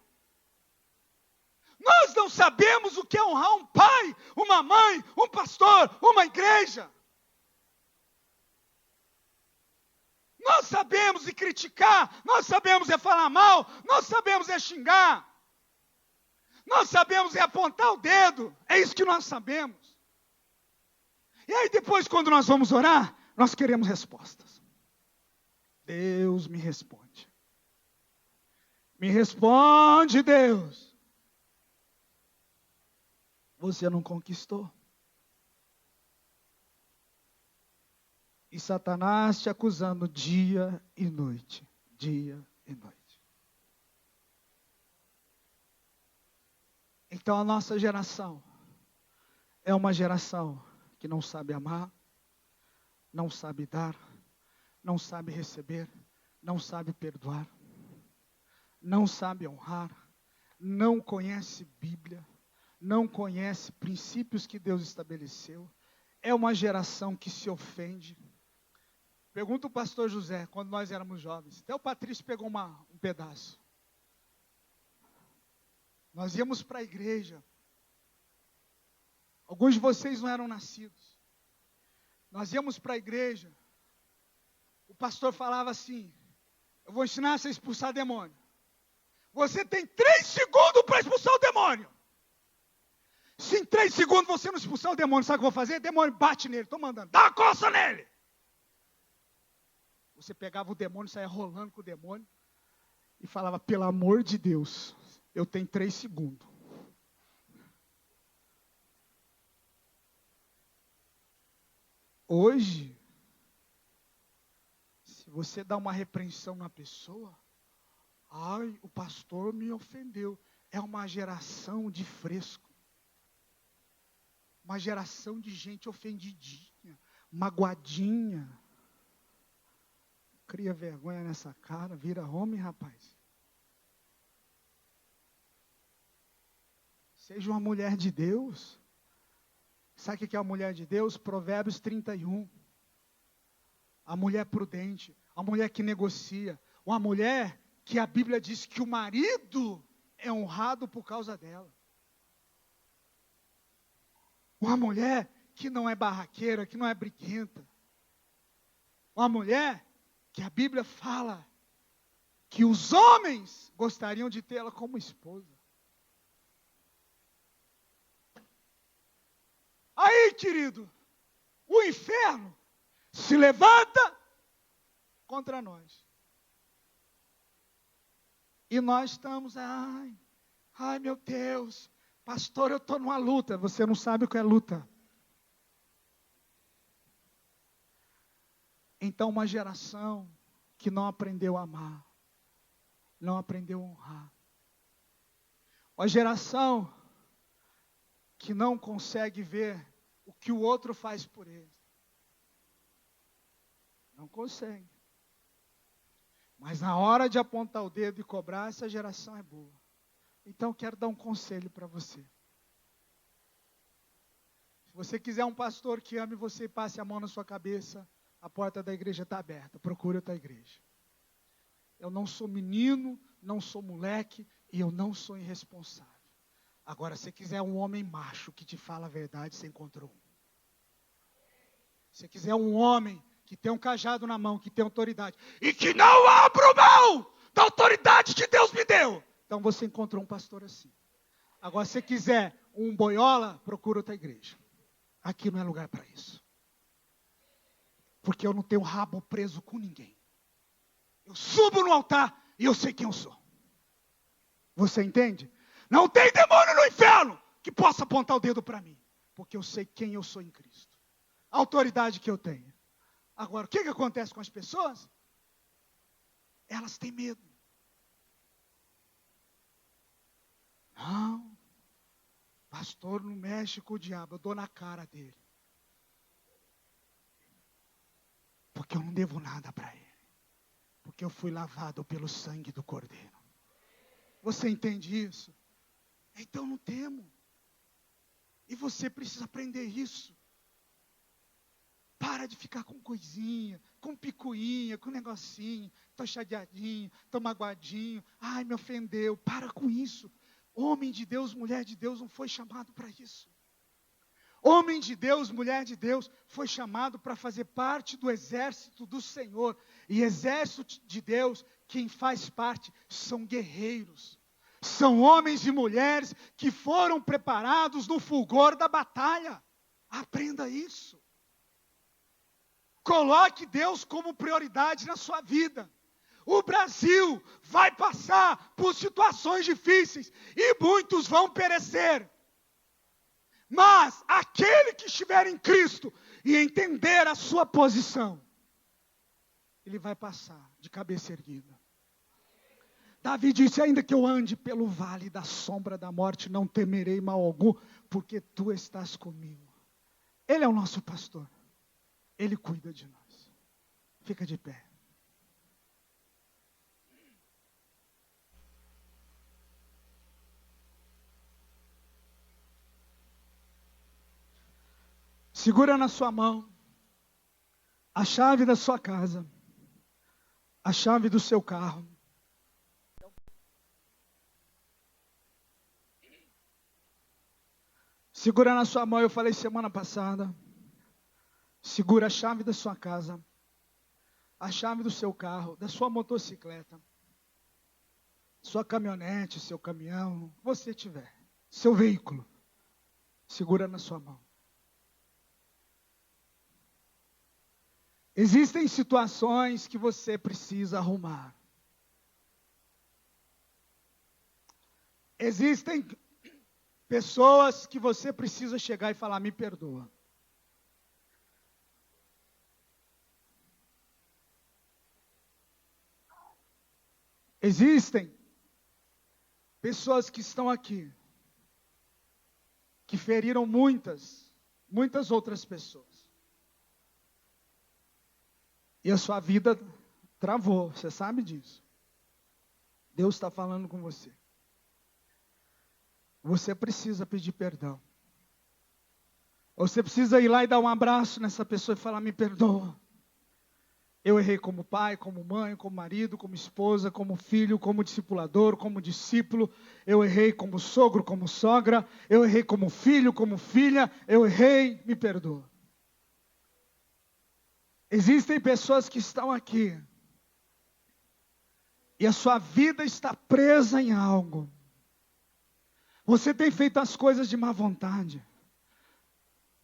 Nós não sabemos o que é honrar um pai, uma mãe, um pastor, uma igreja. Nós sabemos criticar, nós sabemos falar mal, nós sabemos xingar. Nós sabemos apontar o dedo, é isso que nós sabemos. E aí depois, quando nós vamos orar, nós queremos respostas. Deus me responde. Me responde, Deus. Você não conquistou. E Satanás te acusando dia e noite. Dia e noite. Então a nossa geração é uma geração que não sabe amar, não sabe dar, não sabe receber, não sabe perdoar, não sabe honrar, não conhece Bíblia, não conhece princípios que Deus estabeleceu. É uma geração que se ofende. Pergunta o pastor José, quando nós éramos jovens. Até o Patrício pegou um pedaço. Nós íamos para a igreja. Alguns de vocês não eram nascidos. Nós íamos para a igreja. O pastor falava assim: eu vou ensinar você a expulsar demônio. Você tem 3 segundos para expulsar o demônio. Se em 3 segundos você não expulsar o demônio, sabe o que eu vou fazer? Demônio, bate nele, estou mandando. Dá uma coça nele. Você pegava o demônio, saia rolando com o demônio. E falava: pelo amor de Deus, eu tenho 3 segundos. Hoje, você dá uma repreensão na pessoa, ai, o pastor me ofendeu. É uma geração de fresco. Uma geração de gente ofendidinha, magoadinha. Cria vergonha nessa cara, vira homem, rapaz. Seja uma mulher de Deus. Sabe o que é a mulher de Deus? Provérbios 31. A mulher prudente, a mulher que negocia, uma mulher que a Bíblia diz que o marido é honrado por causa dela. Uma mulher que não é barraqueira, que não é briguenta. Uma mulher que a Bíblia fala que os homens gostariam de tê-la como esposa. Aí, querido, o inferno se levanta contra nós. E nós estamos, ai meu Deus, pastor, eu estou numa luta. Você não sabe o que é luta. Então, uma geração que não aprendeu a amar, não aprendeu a honrar. Uma geração que não consegue ver o que o outro faz por ele. Não consegue. Mas na hora de apontar o dedo e cobrar, essa geração é boa. Então eu quero dar um conselho para você. Se você quiser um pastor que ame você e passe a mão na sua cabeça, a porta da igreja está aberta. Procure outra igreja. Eu não sou menino, não sou moleque e eu não sou irresponsável. Agora, se quiser um homem macho que te fala a verdade, você encontrou um. Se quiser um homem que tem um cajado na mão, que tem autoridade, e que não abra mão da autoridade que Deus me deu, então você encontrou um pastor assim. Agora, se quiser um boiola, procura outra igreja. Aqui não é lugar para isso. Porque eu não tenho rabo preso com ninguém. Eu subo no altar e eu sei quem eu sou. Você entende? Não tem demônio no inferno que possa apontar o dedo para mim. Porque eu sei quem eu sou em Cristo. A autoridade que eu tenho. Agora, o que acontece com as pessoas? Elas têm medo. Não, pastor não mexe com o diabo, eu dou na cara dele. Porque eu não devo nada para ele. Porque eu fui lavado pelo sangue do Cordeiro. Você entende isso? Então não temo. E você precisa aprender isso. Para de ficar com coisinha, com picuinha, com negocinho. Estou chateadinho, estou magoadinho. Ai, me ofendeu. Para com isso. Homem de Deus, mulher de Deus não foi chamado para isso. Homem de Deus, mulher de Deus, foi chamado para fazer parte do exército do Senhor. E exército de Deus, quem faz parte, são guerreiros. São homens e mulheres que foram preparados no fulgor da batalha. Aprenda isso. Coloque Deus como prioridade na sua vida. O Brasil vai passar por situações difíceis e muitos vão perecer. Mas aquele que estiver em Cristo e entender a sua posição, ele vai passar de cabeça erguida. Davi disse, ainda que eu ande pelo vale da sombra da morte, não temerei mal algum, porque tu estás comigo. Ele é o nosso pastor. Ele cuida de nós. Fica de pé. Segura na sua mão a chave da sua casa, a chave do seu carro. Segura na sua mão, eu falei semana passada. Segura a chave da sua casa, a chave do seu carro, da sua motocicleta, sua caminhonete, seu caminhão, o que você tiver, seu veículo. Segura na sua mão. Existem situações que você precisa arrumar. Existem pessoas que você precisa chegar e falar, me perdoa. Existem pessoas que estão aqui, que feriram muitas outras pessoas. E a sua vida travou, você sabe disso. Deus está falando com você. Você precisa pedir perdão. Você precisa ir lá e dar um abraço nessa pessoa e falar: me perdoa. Eu errei como pai, como mãe, como marido, como esposa, como filho, como discipulador, como discípulo. Eu errei como sogro, como sogra. Eu errei como filho, como filha. Eu errei, me perdoa. Existem pessoas que estão aqui e a sua vida está presa em algo. Você tem feito as coisas de má vontade.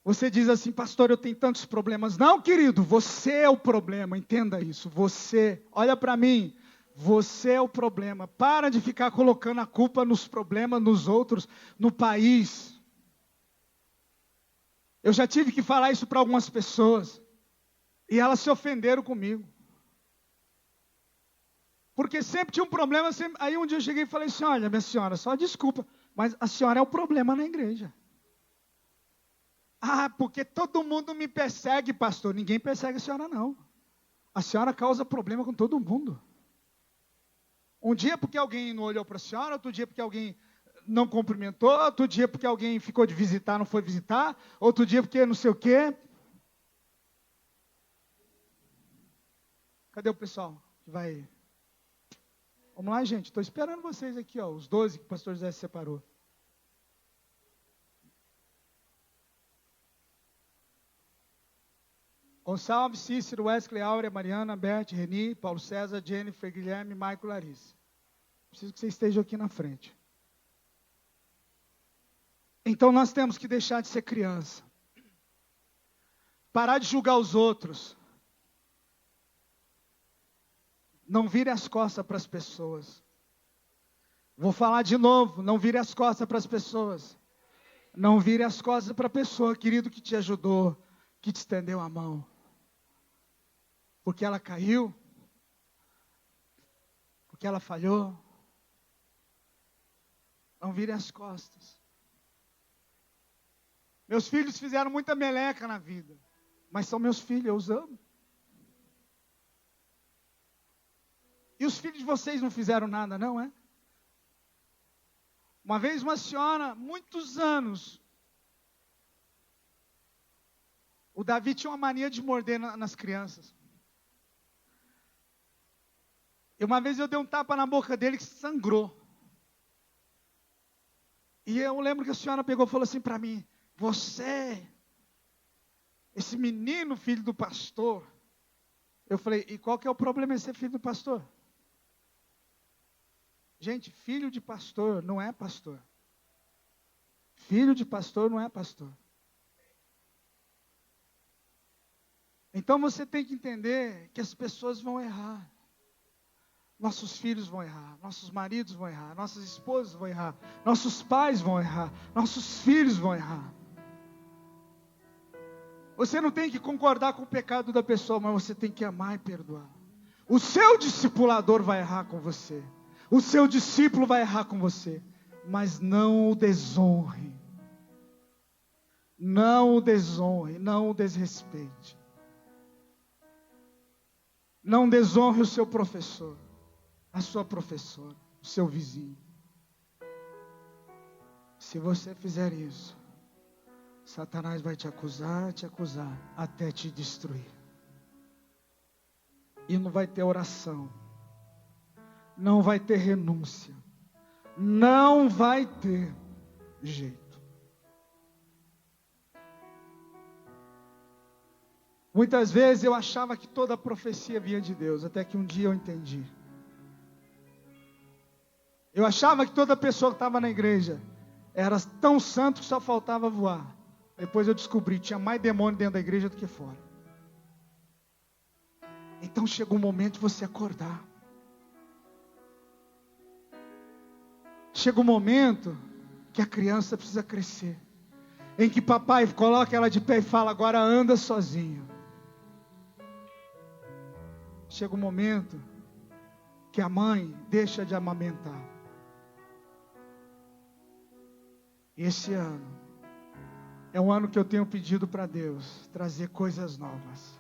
Você diz assim: pastor, eu tenho tantos problemas. Não, querido, você é o problema, entenda isso. Você, olha para mim, você é o problema. Para de ficar colocando a culpa nos problemas, nos outros, no país. Eu já tive que falar isso para algumas pessoas, e elas se ofenderam comigo. Porque sempre tinha um problema. Aí um dia eu cheguei e falei assim: olha, minha senhora, só desculpa, mas a senhora é o problema na igreja. Ah, porque todo mundo me persegue, pastor. Ninguém persegue a senhora, não. A senhora causa problema com todo mundo. Um dia porque alguém não olhou para a senhora, outro dia porque alguém não cumprimentou, outro dia porque alguém ficou de visitar, não foi visitar, outro dia porque não sei o quê. Cadê o pessoal que vai? Vamos lá, gente. Estou esperando vocês aqui, ó, os 12 que o pastor José separou. Gonçalves, Cícero, Wesley, Áurea, Mariana, Bert, Reni, Paulo César, Jennifer, Guilherme, Maico, Larissa. Preciso que vocês estejam aqui na frente. Então nós temos que deixar de ser criança. Parar de julgar os outros. Não vire as costas para as pessoas. Vou falar de novo, não vire as costas para as pessoas. Não vire as costas para a pessoa, querido, que te ajudou, que te estendeu a mão. Porque ela caiu, porque ela falhou. Não vire as costas. Meus filhos fizeram muita meleca na vida, mas são meus filhos, eu os amo. E os filhos de vocês não fizeram nada, não é? Uma vez uma senhora, muitos anos, o Davi tinha uma mania de morder nas crianças. E uma vez eu dei um tapa na boca dele que sangrou. E eu lembro que a senhora pegou e falou assim para mim: você, esse menino filho do pastor. Eu falei: e qual que é o problema em ser filho do pastor? Gente, filho de pastor não é pastor. Filho de pastor não é pastor. Então você tem que entender que as pessoas vão errar. Nossos filhos vão errar, nossos maridos vão errar, nossas esposas vão errar, nossos pais vão errar, nossos filhos vão errar. Você não tem que concordar com o pecado da pessoa, mas você tem que amar e perdoar. O seu discipulador vai errar com você. O seu discípulo vai errar com você. Mas não o desonre. Não o desonre, não o desrespeite. Não desonre o seu professor, a sua professora, o seu vizinho. Se você fizer isso, Satanás vai te acusar, até te destruir. E não vai ter oração, não vai ter renúncia, não vai ter jeito. Muitas vezes eu achava que toda a profecia vinha de Deus, até que um dia eu entendi. Eu achava que toda pessoa que estava na igreja era tão santo que só faltava voar. Depois eu descobri que tinha mais demônio dentro da igreja do que fora. Então chega um momento de você acordar. Chega um momento que a criança precisa crescer, em que papai coloca ela de pé e fala: agora anda sozinho. Chega um momento que a mãe deixa de amamentar. Esse ano é um ano que eu tenho pedido para Deus trazer coisas novas.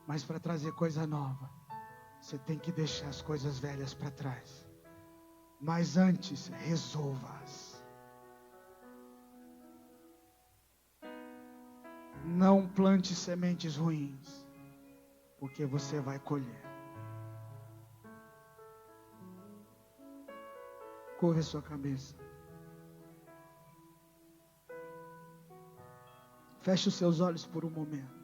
Mas para trazer coisa nova, você tem que deixar as coisas velhas para trás. Mas antes, resolva-as. Não plante sementes ruins, porque você vai colher. Curva a sua cabeça. Feche os seus olhos por um momento.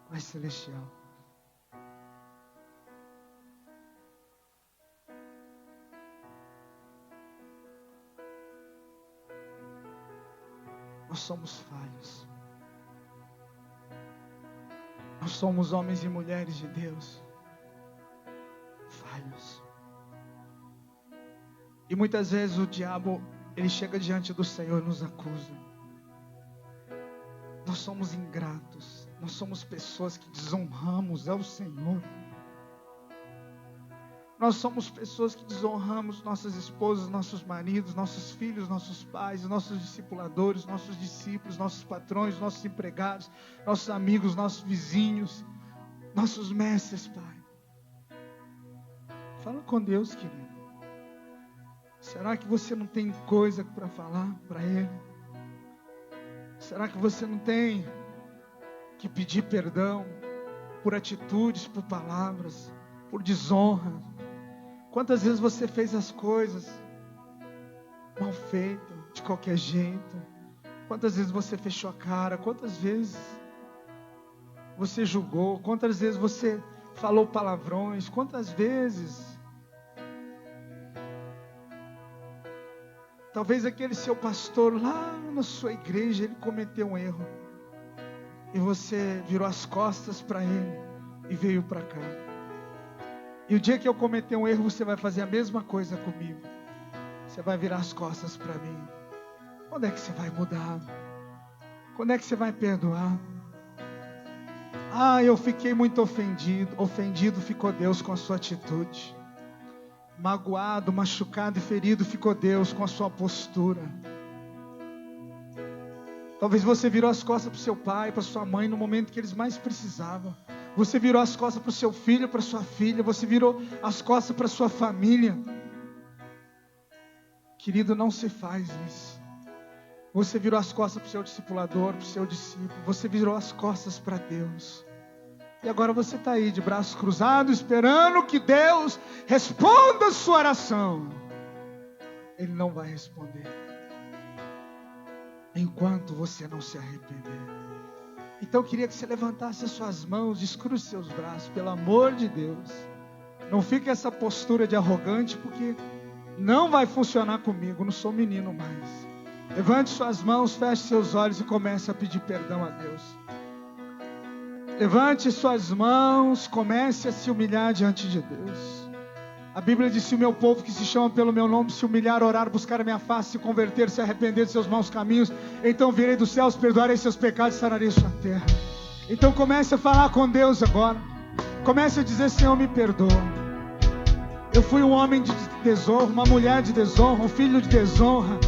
Pai Celestial, nós somos falhos. Nós somos homens e mulheres de Deus falhos. E muitas vezes o diabo, ele chega diante do Senhor e nos acusa. Nós somos ingratos. Nós somos pessoas que desonramos ao Senhor. Nós somos pessoas que desonramos nossas esposas, nossos maridos, nossos filhos, nossos pais, nossos discipuladores, nossos discípulos, nossos patrões, nossos empregados, nossos amigos, nossos vizinhos, nossos mestres, Pai. Fala com Deus, querido. Será que você não tem coisa para falar para Ele? Será que você não tem que pedir perdão por atitudes, por palavras, por desonra? Quantas vezes você fez as coisas mal feitas, de qualquer jeito? Quantas vezes você fechou a cara? Quantas vezes você julgou? Quantas vezes você falou palavrões? Quantas vezes talvez aquele seu pastor lá na sua igreja, ele cometeu um erro e você virou as costas para ele e veio para cá. E o dia que eu cometer um erro, você vai fazer a mesma coisa comigo. Você vai virar as costas para mim. Quando é que você vai mudar? Quando é que você vai perdoar? Ah, eu fiquei muito ofendido. Ofendido ficou Deus com a sua atitude. Magoado, machucado e ferido ficou Deus com a sua postura. Talvez você virou as costas para o seu pai, para sua mãe no momento que eles mais precisavam. Você virou as costas para o seu filho, para sua filha. Você virou as costas para sua família. Querido, não se faz isso. Você virou as costas para o seu discipulador, para o seu discípulo. Você virou as costas para Deus. E agora você está aí de braços cruzados, esperando que Deus responda a sua oração. Ele não vai responder enquanto você não se arrepender. Então eu queria que você levantasse as suas mãos, descruze seus braços, pelo amor de Deus. Não fique essa postura de arrogante, porque não vai funcionar comigo, não sou menino mais. Levante suas mãos, feche seus olhos e comece a pedir perdão a Deus. Levante suas mãos, comece a se humilhar diante de Deus. A Bíblia diz: se o meu povo que se chama pelo meu nome se humilhar, orar, buscar a minha face, se converter, se arrepender de seus maus caminhos, então virei dos céus, perdoarei seus pecados e sararei sua terra. Então comece a falar com Deus agora. Comece a dizer: Senhor, me perdoa. Eu fui um homem de desonra, uma mulher de desonra, um filho de desonra.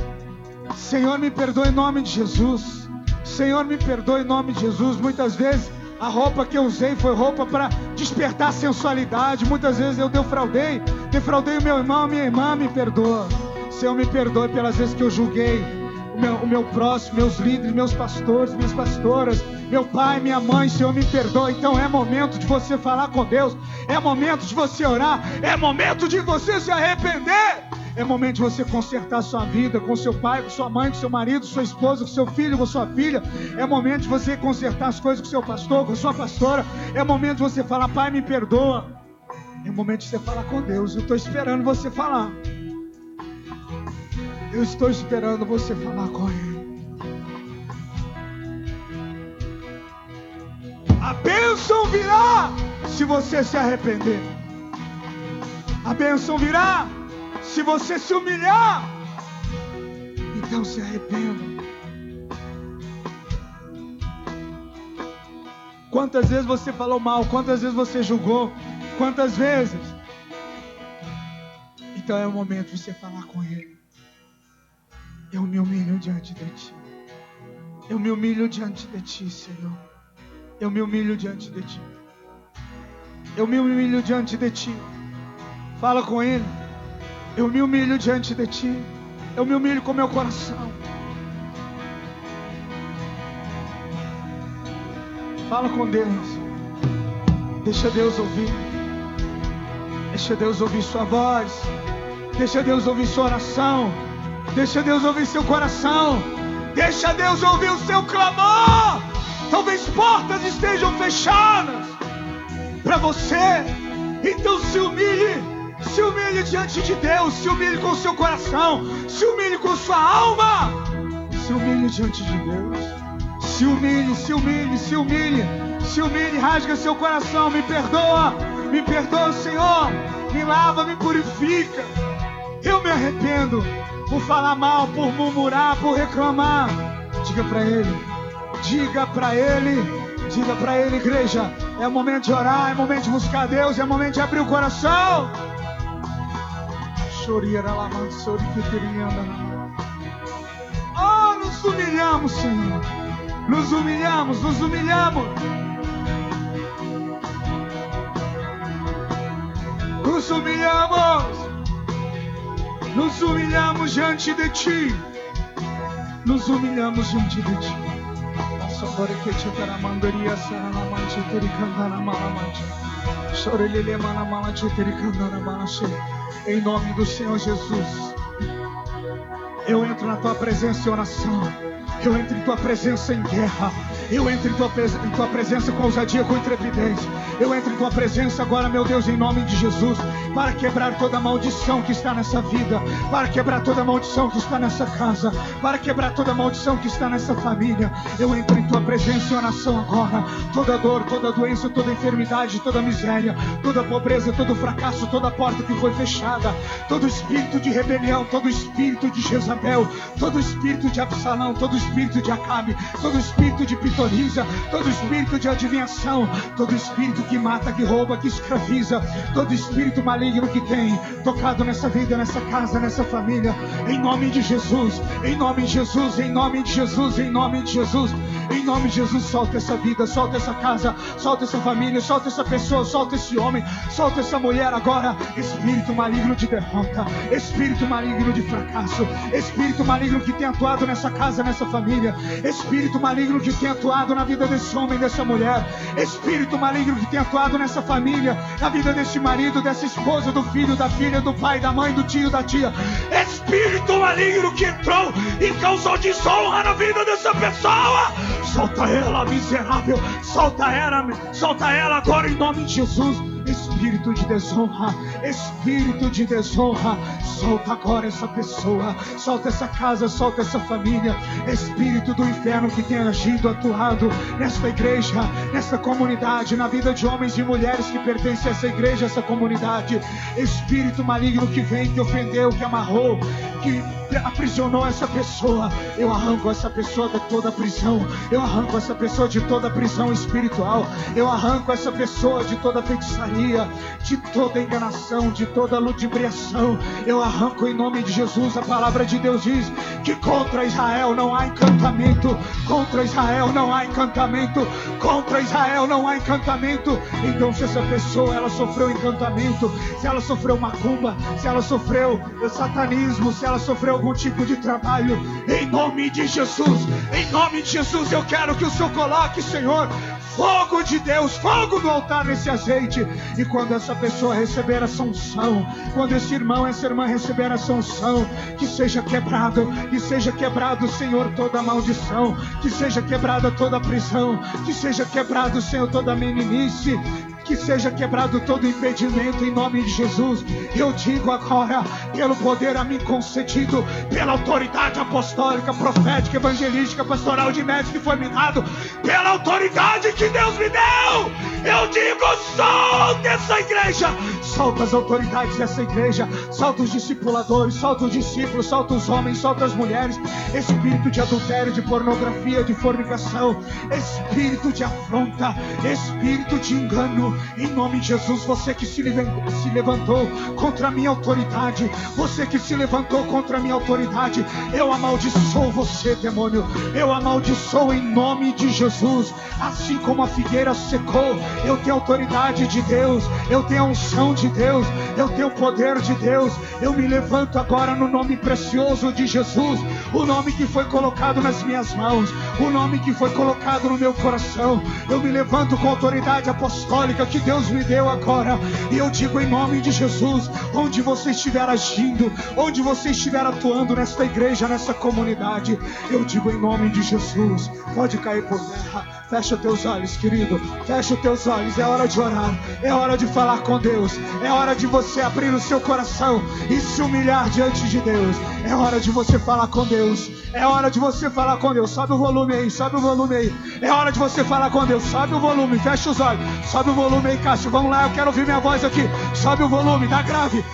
Senhor, me perdoa em nome de Jesus. Senhor, me perdoa em nome de Jesus. Muitas vezes a roupa que eu usei foi roupa para despertar sensualidade. Muitas vezes eu defraudei o meu irmão, minha irmã, me perdoa. Senhor, me perdoe pelas vezes que eu julguei o meu próximo, meus líderes, meus pastores, minhas pastoras, meu pai, minha mãe. Senhor, me perdoa. Então é momento de você falar com Deus, é momento de você orar, é momento de você se arrepender. É momento de você consertar sua vida com seu pai, com sua mãe, com seu marido, com sua esposa, com seu filho, com sua filha. É momento de você consertar as coisas com seu pastor, com sua pastora. É momento de você falar: Pai, me perdoa. É momento de você falar com Deus. Eu estou esperando você falar. Eu estou esperando você falar com Ele. A bênção virá se você se arrepender. A bênção virá se você se humilhar. Então se arrependa. Quantas vezes você falou mal? Quantas vezes você julgou? Quantas vezes? Então é o momento de você falar com Ele. Eu me humilho diante de Ti. Eu me humilho diante de Ti, Senhor. Eu me humilho diante de Ti. Eu me humilho diante de Ti. Fala com Ele. Eu me humilho diante de Ti. Eu me humilho com meu coração. Fala com Deus. Deixa Deus ouvir. Deixa Deus ouvir sua voz. Deixa Deus ouvir sua oração. Deixa Deus ouvir seu coração. Deixa Deus ouvir o seu clamor. Talvez portas estejam fechadas para você. Então se humilhe. Se humilhe diante de Deus. Se humilhe com o seu coração. Se humilhe com sua alma. Se humilhe diante de Deus. Se humilhe, se humilhe, se humilhe. Se humilhe, rasga seu coração. Me perdoa, Senhor. Me lava, me purifica. Eu me arrependo por falar mal, por murmurar, por reclamar. Diga para Ele. Diga para Ele. Diga para Ele, igreja. É momento de orar, é momento de buscar Deus, é momento de abrir o coração. Oh, nos humilhamos, Senhor. Nos humilhamos, nos humilhamos. Nos humilhamos. Nos humilhamos diante de Ti. Nos humilhamos diante de Ti. Em nome do Senhor Jesus. Eu entro na Tua presença em oração. Eu entro em Tua presença em guerra. Eu entro em Tua presença com ousadia, com intrepidez. Eu entro em Tua presença agora, meu Deus, em nome de Jesus, para quebrar toda maldição que está nessa vida, para quebrar toda maldição que está nessa casa, para quebrar toda maldição que está nessa família. Eu entro em Tua presença em oração agora. Toda dor, toda doença, toda enfermidade, toda miséria, toda pobreza, todo fracasso, toda porta que foi fechada, todo espírito de rebelião, todo espírito de Jezabel, todo espírito de Absalão, todo espírito de Acabe, todo espírito de pitoriza, todo espírito de adivinhação, todo espírito que mata, que rouba, que escraviza, todo espírito maligno que tem tocado nessa vida, nessa casa, nessa família, em nome de Jesus, em nome de Jesus, em nome de Jesus, em nome de Jesus, em nome de Jesus. Solta essa vida, solta essa casa, solta essa família, solta essa pessoa, solta esse homem, solta essa mulher agora. Espírito maligno de derrota, espírito maligno de fracasso, espírito maligno que tem atuado nessa casa, nessa família, espírito maligno que tem atuado na vida desse homem, dessa mulher, espírito maligno que tem atuado nessa família, na vida desse marido, dessa esposa, do filho, da filha, do pai, da mãe, do tio, da tia, espírito maligno que entrou e causou desonra na vida dessa pessoa. Solta ela, miserável, solta ela agora em nome de Jesus. Espírito de desonra, espírito de desonra, solta agora essa pessoa, solta essa casa, solta essa família. Espírito do inferno que tem agido, atuado nesta igreja, nesta comunidade, na vida de homens e mulheres que pertencem a essa igreja, a essa comunidade. Espírito maligno que vem, que ofendeu, que amarrou, que aprisionou essa pessoa. Eu arranco essa pessoa de toda a prisão. Eu arranco essa pessoa de toda a prisão espiritual. Eu arranco essa pessoa de toda a feitiçaria, de toda enganação, de toda ludibriação. Eu arranco em nome de Jesus. A palavra de Deus diz que contra Israel não há encantamento. Contra Israel não há encantamento. Contra Israel não há encantamento. Então se essa pessoa ela sofreu encantamento, se ela sofreu macumba, se ela sofreu satanismo, se ela sofreu algum tipo de trabalho, em nome de Jesus, eu quero que o Senhor coloque, Senhor, fogo de Deus, fogo do altar nesse azeite. E quando essa pessoa receber essa unção, quando esse irmão, essa irmã receber essa unção, que seja quebrado, Senhor, toda maldição, que seja quebrada toda prisão, que seja quebrado, Senhor, toda meninice, que seja quebrado todo impedimento em nome de Jesus. Eu digo agora, pelo poder a mim concedido, pela autoridade apostólica, profética, evangelística, pastoral, de médico que foi me dado, pela autoridade que Deus me deu, eu digo: solta essa igreja, solta as autoridades dessa igreja, solta os discipuladores, solta os discípulos, solta os homens, solta as mulheres. Espírito de adultério, de pornografia, de fornicação, espírito de afronta, espírito de engano, em nome de Jesus. Você que se levantou contra a minha autoridade, você que se levantou contra a minha autoridade, eu amaldiçoo você, demônio, eu amaldiçoo em nome de Jesus. Assim como a figueira secou, eu tenho autoridade de Deus, eu tenho a unção de Deus, eu tenho o poder de Deus. Eu me levanto agora no nome precioso de Jesus, o nome que foi colocado nas minhas mãos, o nome que foi colocado no meu coração. Eu me levanto com a autoridade apostólica que Deus me deu agora, e eu digo em nome de Jesus: onde você estiver agindo, onde você estiver atuando nesta igreja, nessa comunidade, eu digo em nome de Jesus, pode cair por terra. Fecha teus olhos, querido, fecha os teus olhos. É hora de orar, é hora de falar com Deus, é hora de você abrir o seu coração e se humilhar diante de Deus. É hora de você falar com Deus, é hora de você falar com Deus. Sobe o volume aí, sobe o volume aí. É hora de você falar com Deus, sobe o volume, fecha os olhos, sobe o volume aí, Cássio, vamos lá, eu quero ouvir minha voz aqui. Sobe o volume, dá grave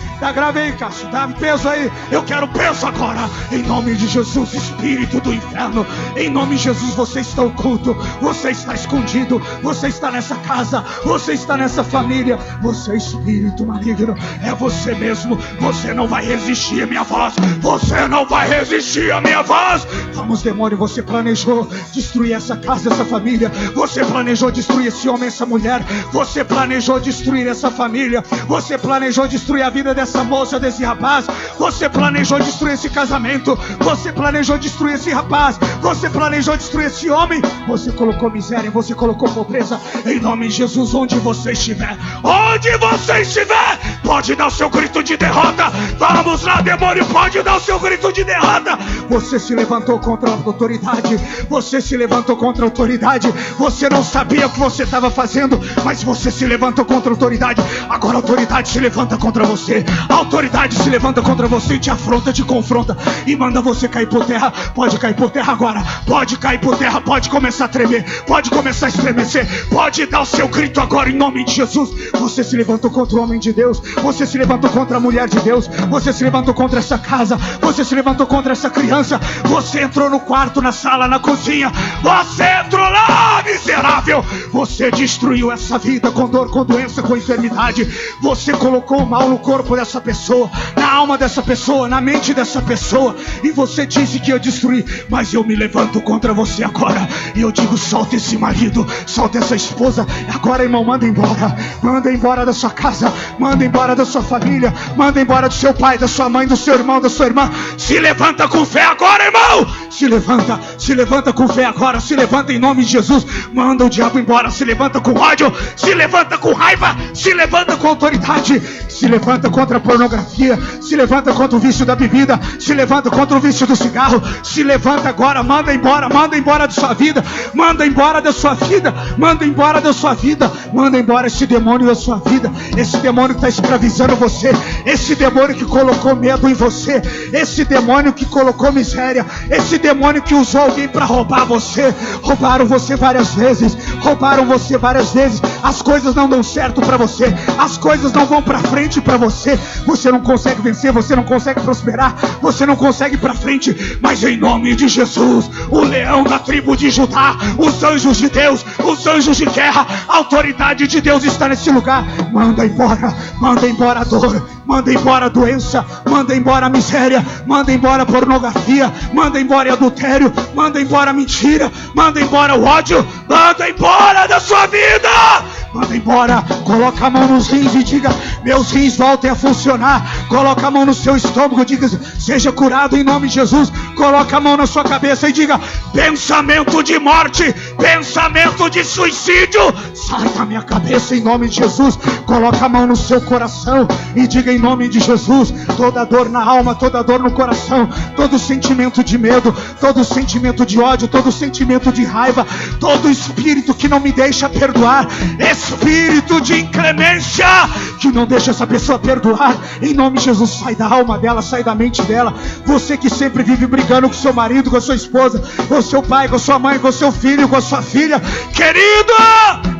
aí, Cássio, dá peso aí. Eu quero peso agora, em nome de Jesus. Espírito do inferno, em nome de Jesus, você está oculto, você está escondido, você está nessa casa, você está nessa família, você é espírito maligno, é você mesmo. Você não vai resistir à minha voz, você não vai resistir à minha voz. Vamos, demônio, você planejou destruir essa casa, essa família, você planejou destruir esse homem, essa mulher, você planejou destruir essa família, você planejou destruir a vida dessa moça, desse rapaz, você planejou destruir esse casamento, você planejou destruir esse rapaz, você planejou destruir esse homem. Você colocou miséria, você colocou pobreza. Em nome de Jesus, onde você estiver, pode dar o seu grito de derrota. Vamos lá, demônio, pode dar o seu grito de derrota. Você se levantou contra a autoridade, você se levantou contra a autoridade, você não sabia o que você estava fazendo, mas você se levantou contra a autoridade. Agora a autoridade se levanta contra você, a autoridade se levanta contra você e te afronta, te confronta e manda você cair por terra. Pode cair por terra agora, pode cair por terra, pode começar a tremer, pode começar a estremecer, pode dar o seu grito agora em nome de Jesus. Você se levantou contra o homem de Deus, você se levantou contra a mulher de Deus, você se levantou contra essa casa, você se levantou contra essa criança, você entrou no quarto, na sala, na cozinha, você entrou lá, miserável. Você destruiu essa vida com dor, com doença, com enfermidade. Você colocou o mal no corpo dessa pessoa, na alma dessa pessoa, na mente dessa pessoa, e você disse que ia destruir. Mas eu me levanto contra você agora e eu digo: solta esse marido, solta essa esposa. Agora, irmão, manda embora da sua casa, manda embora da sua família, manda embora do seu pai, da sua mãe, do seu irmão, da sua irmã. Se levanta com fé agora, irmão, se levanta com fé agora, se levanta em nome de Jesus. Manda o diabo embora, se levanta com ódio, se levanta com raiva, se levanta com autoridade, se levanta contra a pornografia, se levanta contra o vício da bebida, se levanta contra o vício do cigarro, se levanta agora, manda embora da sua vida, manda embora da sua vida, manda embora da sua vida, manda embora esse demônio da sua vida, esse demônio que está escravizando você, esse demônio que colocou medo em você, esse demônio que colocou miséria, esse demônio que usou alguém para roubar você. Roubaram você várias vezes, as coisas não dão certo para você, as coisas não vão para frente para você, você não consegue vencer, você não consegue prosperar, você não consegue ir para frente. Mas em nome de Jesus, o leão da tribo de Judá, os anjos de Deus, os anjos de guerra, a autoridade de Deus está nesse lugar. Manda embora a dor, manda embora a doença, manda embora a miséria, manda embora a pornografia, manda embora o adultério, manda embora a mentira, manda embora o ódio, manda embora da sua vida, manda embora. Coloca a mão nos rins e diga: meus rins voltem a funcionar. Coloca a mão no seu estômago e diga: seja curado em nome de Jesus. Coloca a mão na sua cabeça e diga: pensamento de morte, pensamento de suicídio, sai da minha cabeça em nome de Jesus. Coloca a mão no seu coração e diga em nome de Jesus: toda dor na alma, toda dor no coração, todo sentimento de medo, todo sentimento de ódio, todo sentimento de raiva, todo espírito que não me deixa perdoar, esse espírito de inclemência que não deixa essa pessoa perdoar, em nome de Jesus, sai da alma dela, sai da mente dela. Você que sempre vive brigando com seu marido, com a sua esposa, com o seu pai, com a sua mãe, com o seu filho, com a sua filha, querido,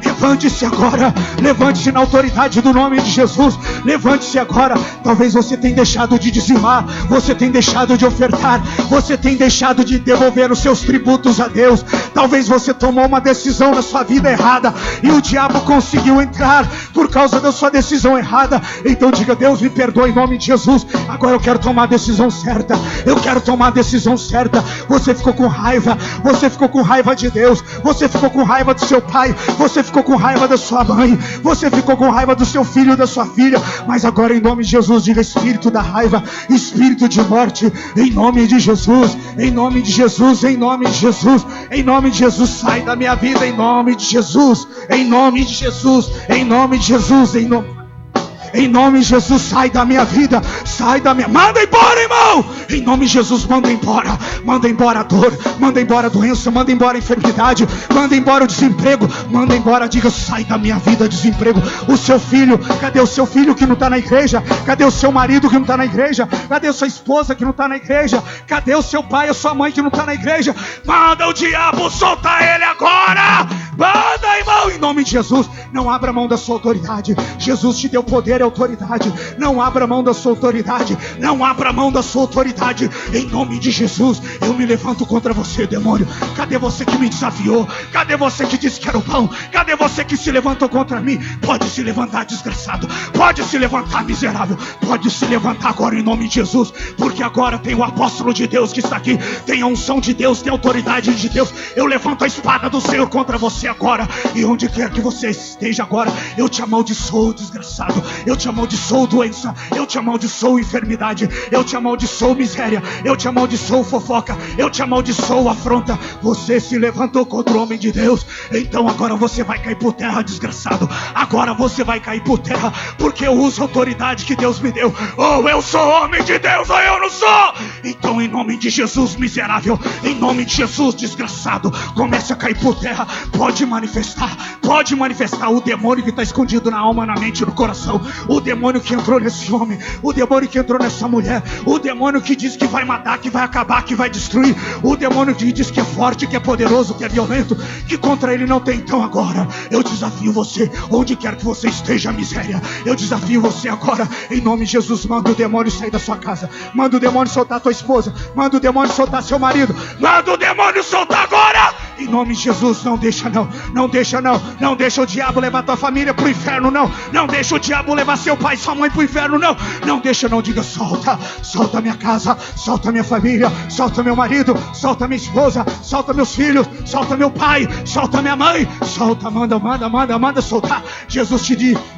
levante-se agora, levante-se na autoridade do nome de Jesus, levante-se agora. Talvez você tenha deixado de dizimar, você tenha deixado de ofertar, você tenha deixado de devolver os seus tributos a Deus. Talvez você tomou uma decisão na sua vida errada e o diabo conseguiu entrar por causa da sua decisão errada. Então diga: Deus, me perdoa em nome de Jesus. Agora eu quero tomar a decisão certa, eu quero tomar a decisão certa. Você ficou com raiva, você ficou com raiva de Deus, você ficou com raiva do seu pai, você ficou com raiva da sua mãe, você ficou com raiva do seu filho, da sua filha. Mas agora em nome de Jesus, diga: espírito da raiva, espírito de morte, em nome de Jesus, em nome de Jesus, em nome de Jesus, em nome de Jesus, sai da minha vida, em nome de Jesus, em nome de Jesus, em nome de Jesus, em nome de Jesus, sai da minha vida, sai da minha... Manda embora, irmão! Em nome de Jesus, manda embora a dor, manda embora a doença, manda embora a enfermidade, manda embora o desemprego, manda embora, diga: sai da minha vida, desemprego. O seu filho, cadê o seu filho que não está na igreja? Cadê o seu marido que não está na igreja? Cadê a sua esposa que não está na igreja? Cadê o seu pai, a sua mãe que não está na igreja? Manda o diabo soltar ele agora! Manda, irmão, em nome de Jesus. Não abra mão da sua autoridade. Jesus te deu poder e autoridade. Não abra mão da sua autoridade. Não abra mão da sua autoridade. Em nome de Jesus, eu me levanto contra você, demônio. Cadê você que me desafiou? Cadê você que disse que era o pão? Cadê você que se levantou contra mim? Pode se levantar, desgraçado. Pode se levantar, miserável. Pode se levantar agora em nome de Jesus. Porque agora tem o apóstolo de Deus que está aqui. Tem a unção de Deus, tem a autoridade de Deus. Eu levanto a espada do Senhor contra você agora. E onde quer que você esteja agora, eu te amaldiçoo, desgraçado. Eu te amaldiçoo, doença. Eu te amaldiçoo, enfermidade. Eu te amaldiçoo, miséria. Eu te amaldiçoo, fofoca. Eu te amaldiçoo, afronta. Você se levantou contra o homem de Deus. Então agora você vai cair por terra, desgraçado. Agora você vai cair por terra, porque eu uso a autoridade que Deus me deu. Ou eu sou homem de Deus, ou eu não sou. Então em nome de Jesus, miserável, em nome de Jesus, desgraçado, comece a cair por terra. Pode manifestar o demônio que está escondido na alma, na mente, no coração. O demônio que entrou nesse homem, o demônio que entrou nessa mulher, o demônio que diz que vai matar, que vai acabar, que vai destruir, o demônio que diz que é forte, que é poderoso, que é violento, que contra ele não tem. Então agora eu desafio você, onde quer que você esteja, miséria, eu desafio você agora, em nome de Jesus. Manda o demônio sair da sua casa, manda o demônio soltar a tua esposa, manda o demônio soltar seu marido, manda o demônio soltar agora, em nome de Jesus. Não deixa não, não deixa não, não deixa o diabo levar tua família pro inferno, não, não deixa o diabo levar seu pai e sua mãe pro inferno, não, não deixa não. Diga: solta, solta minha casa, solta minha família, solta meu marido, solta minha esposa, solta meus filhos, solta meu pai, solta minha mãe, solta, manda soltar. Jesus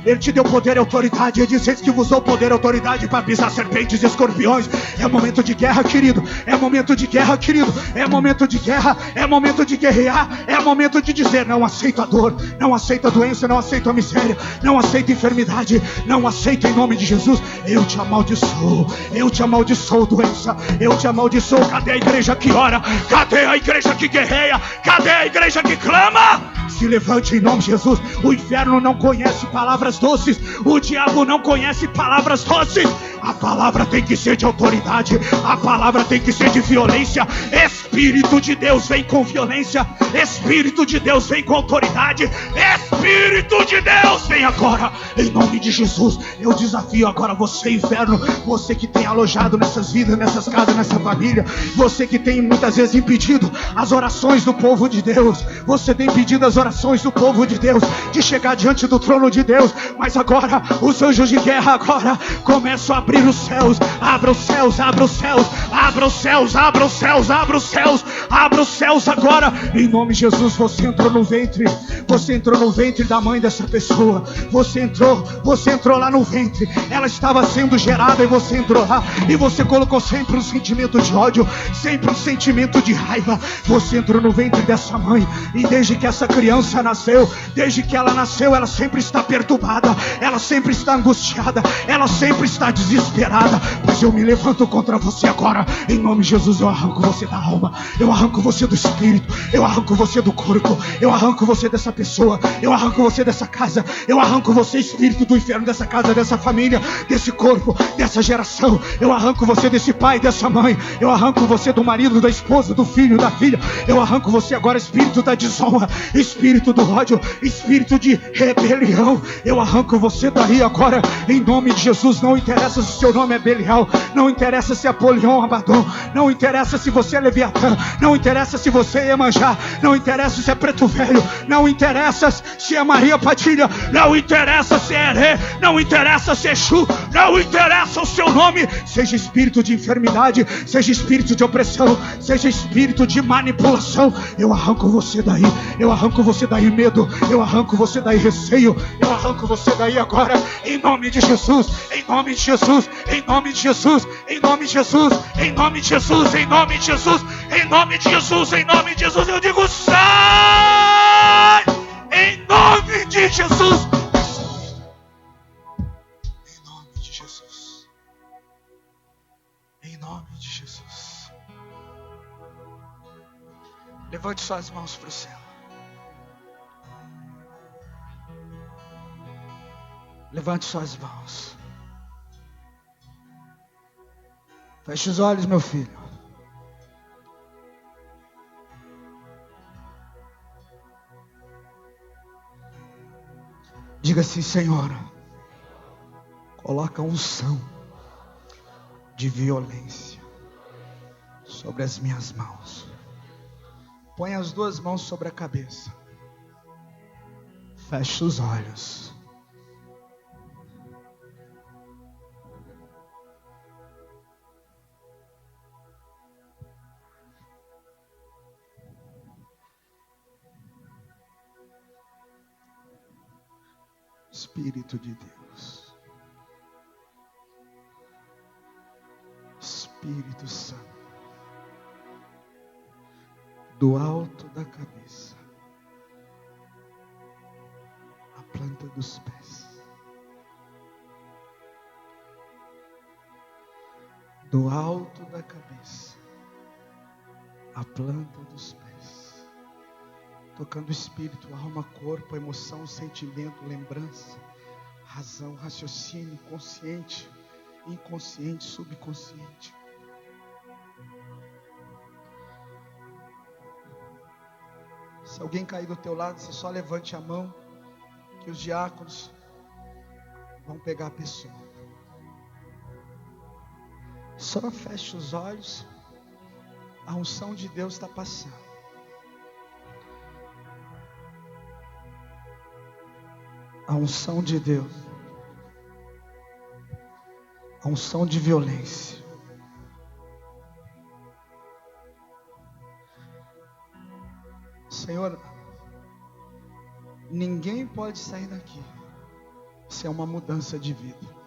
ele te deu poder e autoridade. Ele disse que usou poder e autoridade para pisar serpentes e escorpiões. É momento de guerra, querido, é momento de guerra, querido, é momento de guerra, é momento de guerrear, é momento de dizer: não aceito a dor, não aceito a doença, não aceito a miséria, não aceito a enfermidade, não aceito, em nome de Jesus. Eu te amaldiçoo, doença, eu te amaldiçoo. Cadê a igreja que ora? Cadê a igreja que guerreia? Cadê a igreja que clama? Se levante em nome de Jesus. O inferno não conhece palavras doces, o diabo não conhece palavras doces. A palavra tem que ser de autoridade, a palavra tem que ser de violência. Espírito de Deus vem com violência, Espírito de Deus vem com autoridade, Espírito de Deus vem agora, em nome de Jesus. Eu desafio agora você, inferno, você que tem alojado nessas vidas, nessas casas, nessa família, você que tem muitas vezes impedido as orações do povo de Deus, você tem impedido as orações do povo de Deus de chegar diante do trono de Deus. Mas agora os anjos de guerra agora começam a abrir os céus. Abra os céus, abra os céus, abra os céus, abra os céus, abra os céus, abra os céus agora, em nome de Jesus. Você entrou no ventre, você entrou no ventre da mãe dessa pessoa, você entrou lá no ventre, ela estava sendo gerada e você entrou lá e você colocou sempre um sentimento de ódio, sempre um sentimento de raiva. Você entrou no ventre dessa mãe e desde que essa criança nasceu, desde que ela nasceu, ela sempre está perturbada, ela sempre está angustiada, ela sempre está desesperada. desesperada, pois eu me levanto contra você agora. Em nome de Jesus, eu arranco você da alma, eu arranco você do espírito, eu arranco você do corpo, eu arranco você dessa pessoa, eu arranco você dessa casa, eu arranco você, espírito do inferno, dessa casa, dessa família, desse corpo, dessa geração. Eu arranco você desse pai, dessa mãe, eu arranco você do marido, da esposa, do filho, da filha. Eu arranco você agora, espírito da desonra, espírito do ódio, espírito de rebelião. Eu arranco você daí agora, em nome de Jesus. Não interessa se o seu nome é Belial, não interessa se é Apolion Abaddon, não interessa se você é Leviatã, não interessa se você é Iemanjá, não interessa se é Preto Velho, não interessa se é Maria Padilha, não interessa se é Herê, não interessa se é Exu, não interessa o seu nome. Seja espírito de enfermidade, seja espírito de opressão, seja espírito de manipulação, eu arranco você daí, eu arranco você daí medo, eu arranco você daí receio, eu arranco você daí agora, em nome de Jesus, em nome de Jesus, em nome de Jesus, em nome de Jesus, em nome de Jesus, em nome de Jesus, em nome de Jesus, em nome de Jesus, eu digo sai, em nome de Jesus, em nome de Jesus, em nome de Jesus. Levante suas mãos para o céu. Levante suas mãos. Feche os olhos, meu filho. Diga assim: Senhor, coloca unção de violência sobre as minhas mãos. Põe as duas mãos sobre a cabeça. Feche os olhos. Espírito de Deus, Espírito Santo, do alto da cabeça, a planta dos pés, do alto da cabeça, a planta dos pés, tocando espírito, alma, corpo, emoção, sentimento, lembrança, razão, raciocínio, consciente, inconsciente, subconsciente. Se alguém cair do teu lado, você só levante a mão, que os diáconos vão pegar a pessoa. Só feche os olhos, a unção de Deus está passando. A unção de Deus, a unção de violência. Senhor, ninguém pode sair daqui sem uma mudança de vida.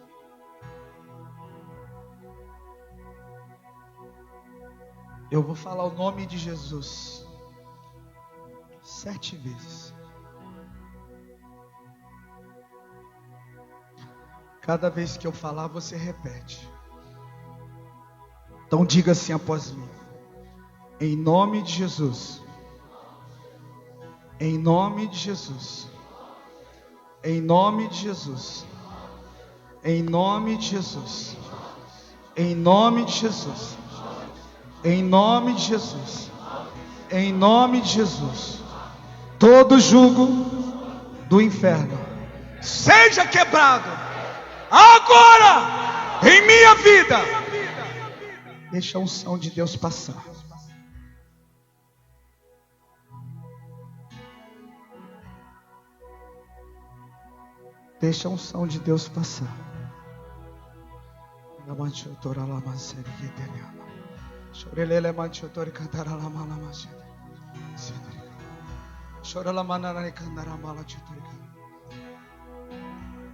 Eu vou falar o nome de Jesus 7 vezes. Cada vez que eu falar, você repete. Então diga assim após mim: em nome de Jesus, em nome de Jesus, em nome de Jesus, em nome de Jesus, em nome de Jesus, em nome de Jesus, em nome de Jesus, todo jugo do inferno seja quebrado agora em minha vida. Deixa a unção de Deus passar. Deixa a unção de Deus passar.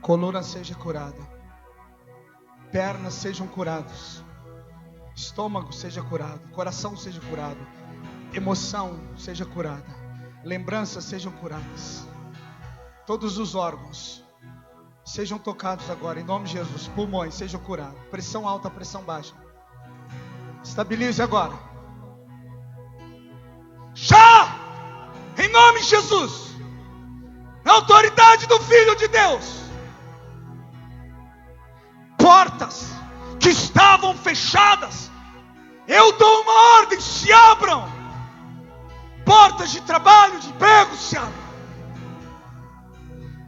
Coluna seja curada, pernas sejam curadas, estômago seja curado, coração seja curado, emoção seja curada, lembranças sejam curadas, todos os órgãos sejam tocados agora, em nome de Jesus. Pulmões sejam curados. Pressão alta, pressão baixa. Estabilize agora. Já! Em nome de Jesus. Na autoridade do Filho de Deus. Portas que estavam fechadas, eu dou uma ordem, se abram. Portas de trabalho, de emprego, se abram.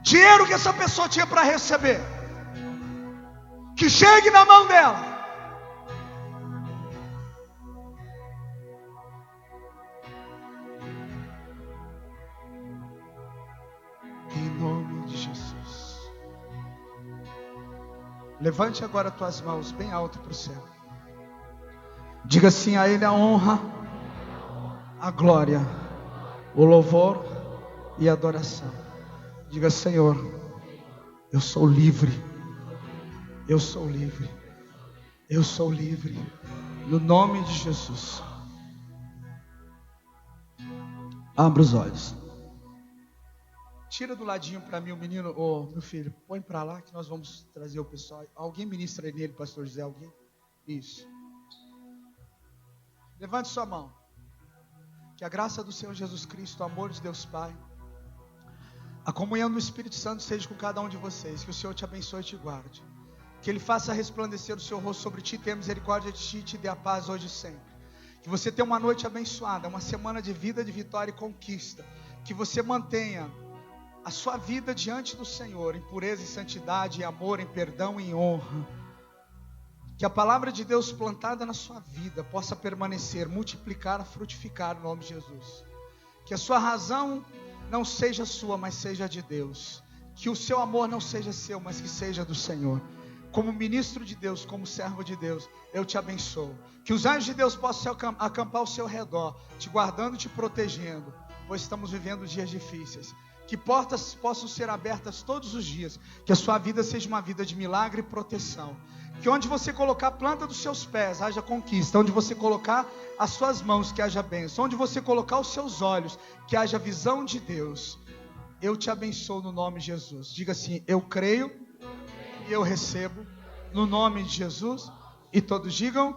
Dinheiro que essa pessoa tinha para receber, que chegue na mão dela. Em nome de Jesus. Levante agora as tuas mãos bem alto para o céu. Diga assim: a Ele a honra, a glória, o louvor e a adoração. Diga: Senhor, eu sou livre. Eu sou livre. Eu sou livre. No nome de Jesus. Abra os olhos. Tira do ladinho para mim o menino, meu filho. Põe para lá que nós vamos trazer o pessoal. Alguém ministra nele, pastor José? Alguém? Isso. Levante sua mão. Que a graça do Senhor Jesus Cristo, o amor de Deus Pai, a comunhão do Espírito Santo seja com cada um de vocês. Que o Senhor te abençoe e te guarde. Que Ele faça resplandecer o seu rosto sobre ti, tenha misericórdia de ti e te dê a paz hoje e sempre. Que você tenha uma noite abençoada, uma semana de vida, de vitória e conquista. Que você mantenha a sua vida diante do Senhor, em pureza e santidade, em amor, em perdão e em honra. Que a palavra de Deus plantada na sua vida possa permanecer, multiplicar, frutificar no nome de Jesus. Que a sua razão não seja sua, mas seja de Deus. Que o seu amor não seja seu, mas que seja do Senhor. Como ministro de Deus, como servo de Deus, eu te abençoo. Que os anjos de Deus possam acampar ao seu redor, te guardando e te protegendo, pois estamos vivendo dias difíceis. Que portas possam ser abertas todos os dias. Que a sua vida seja uma vida de milagre e proteção. Que onde você colocar a planta dos seus pés, haja conquista. Onde você colocar as suas mãos, que haja bênção. Onde você colocar os seus olhos, que haja visão de Deus. Eu te abençoo no nome de Jesus. Diga assim: eu creio e eu recebo no nome de Jesus. E todos digam: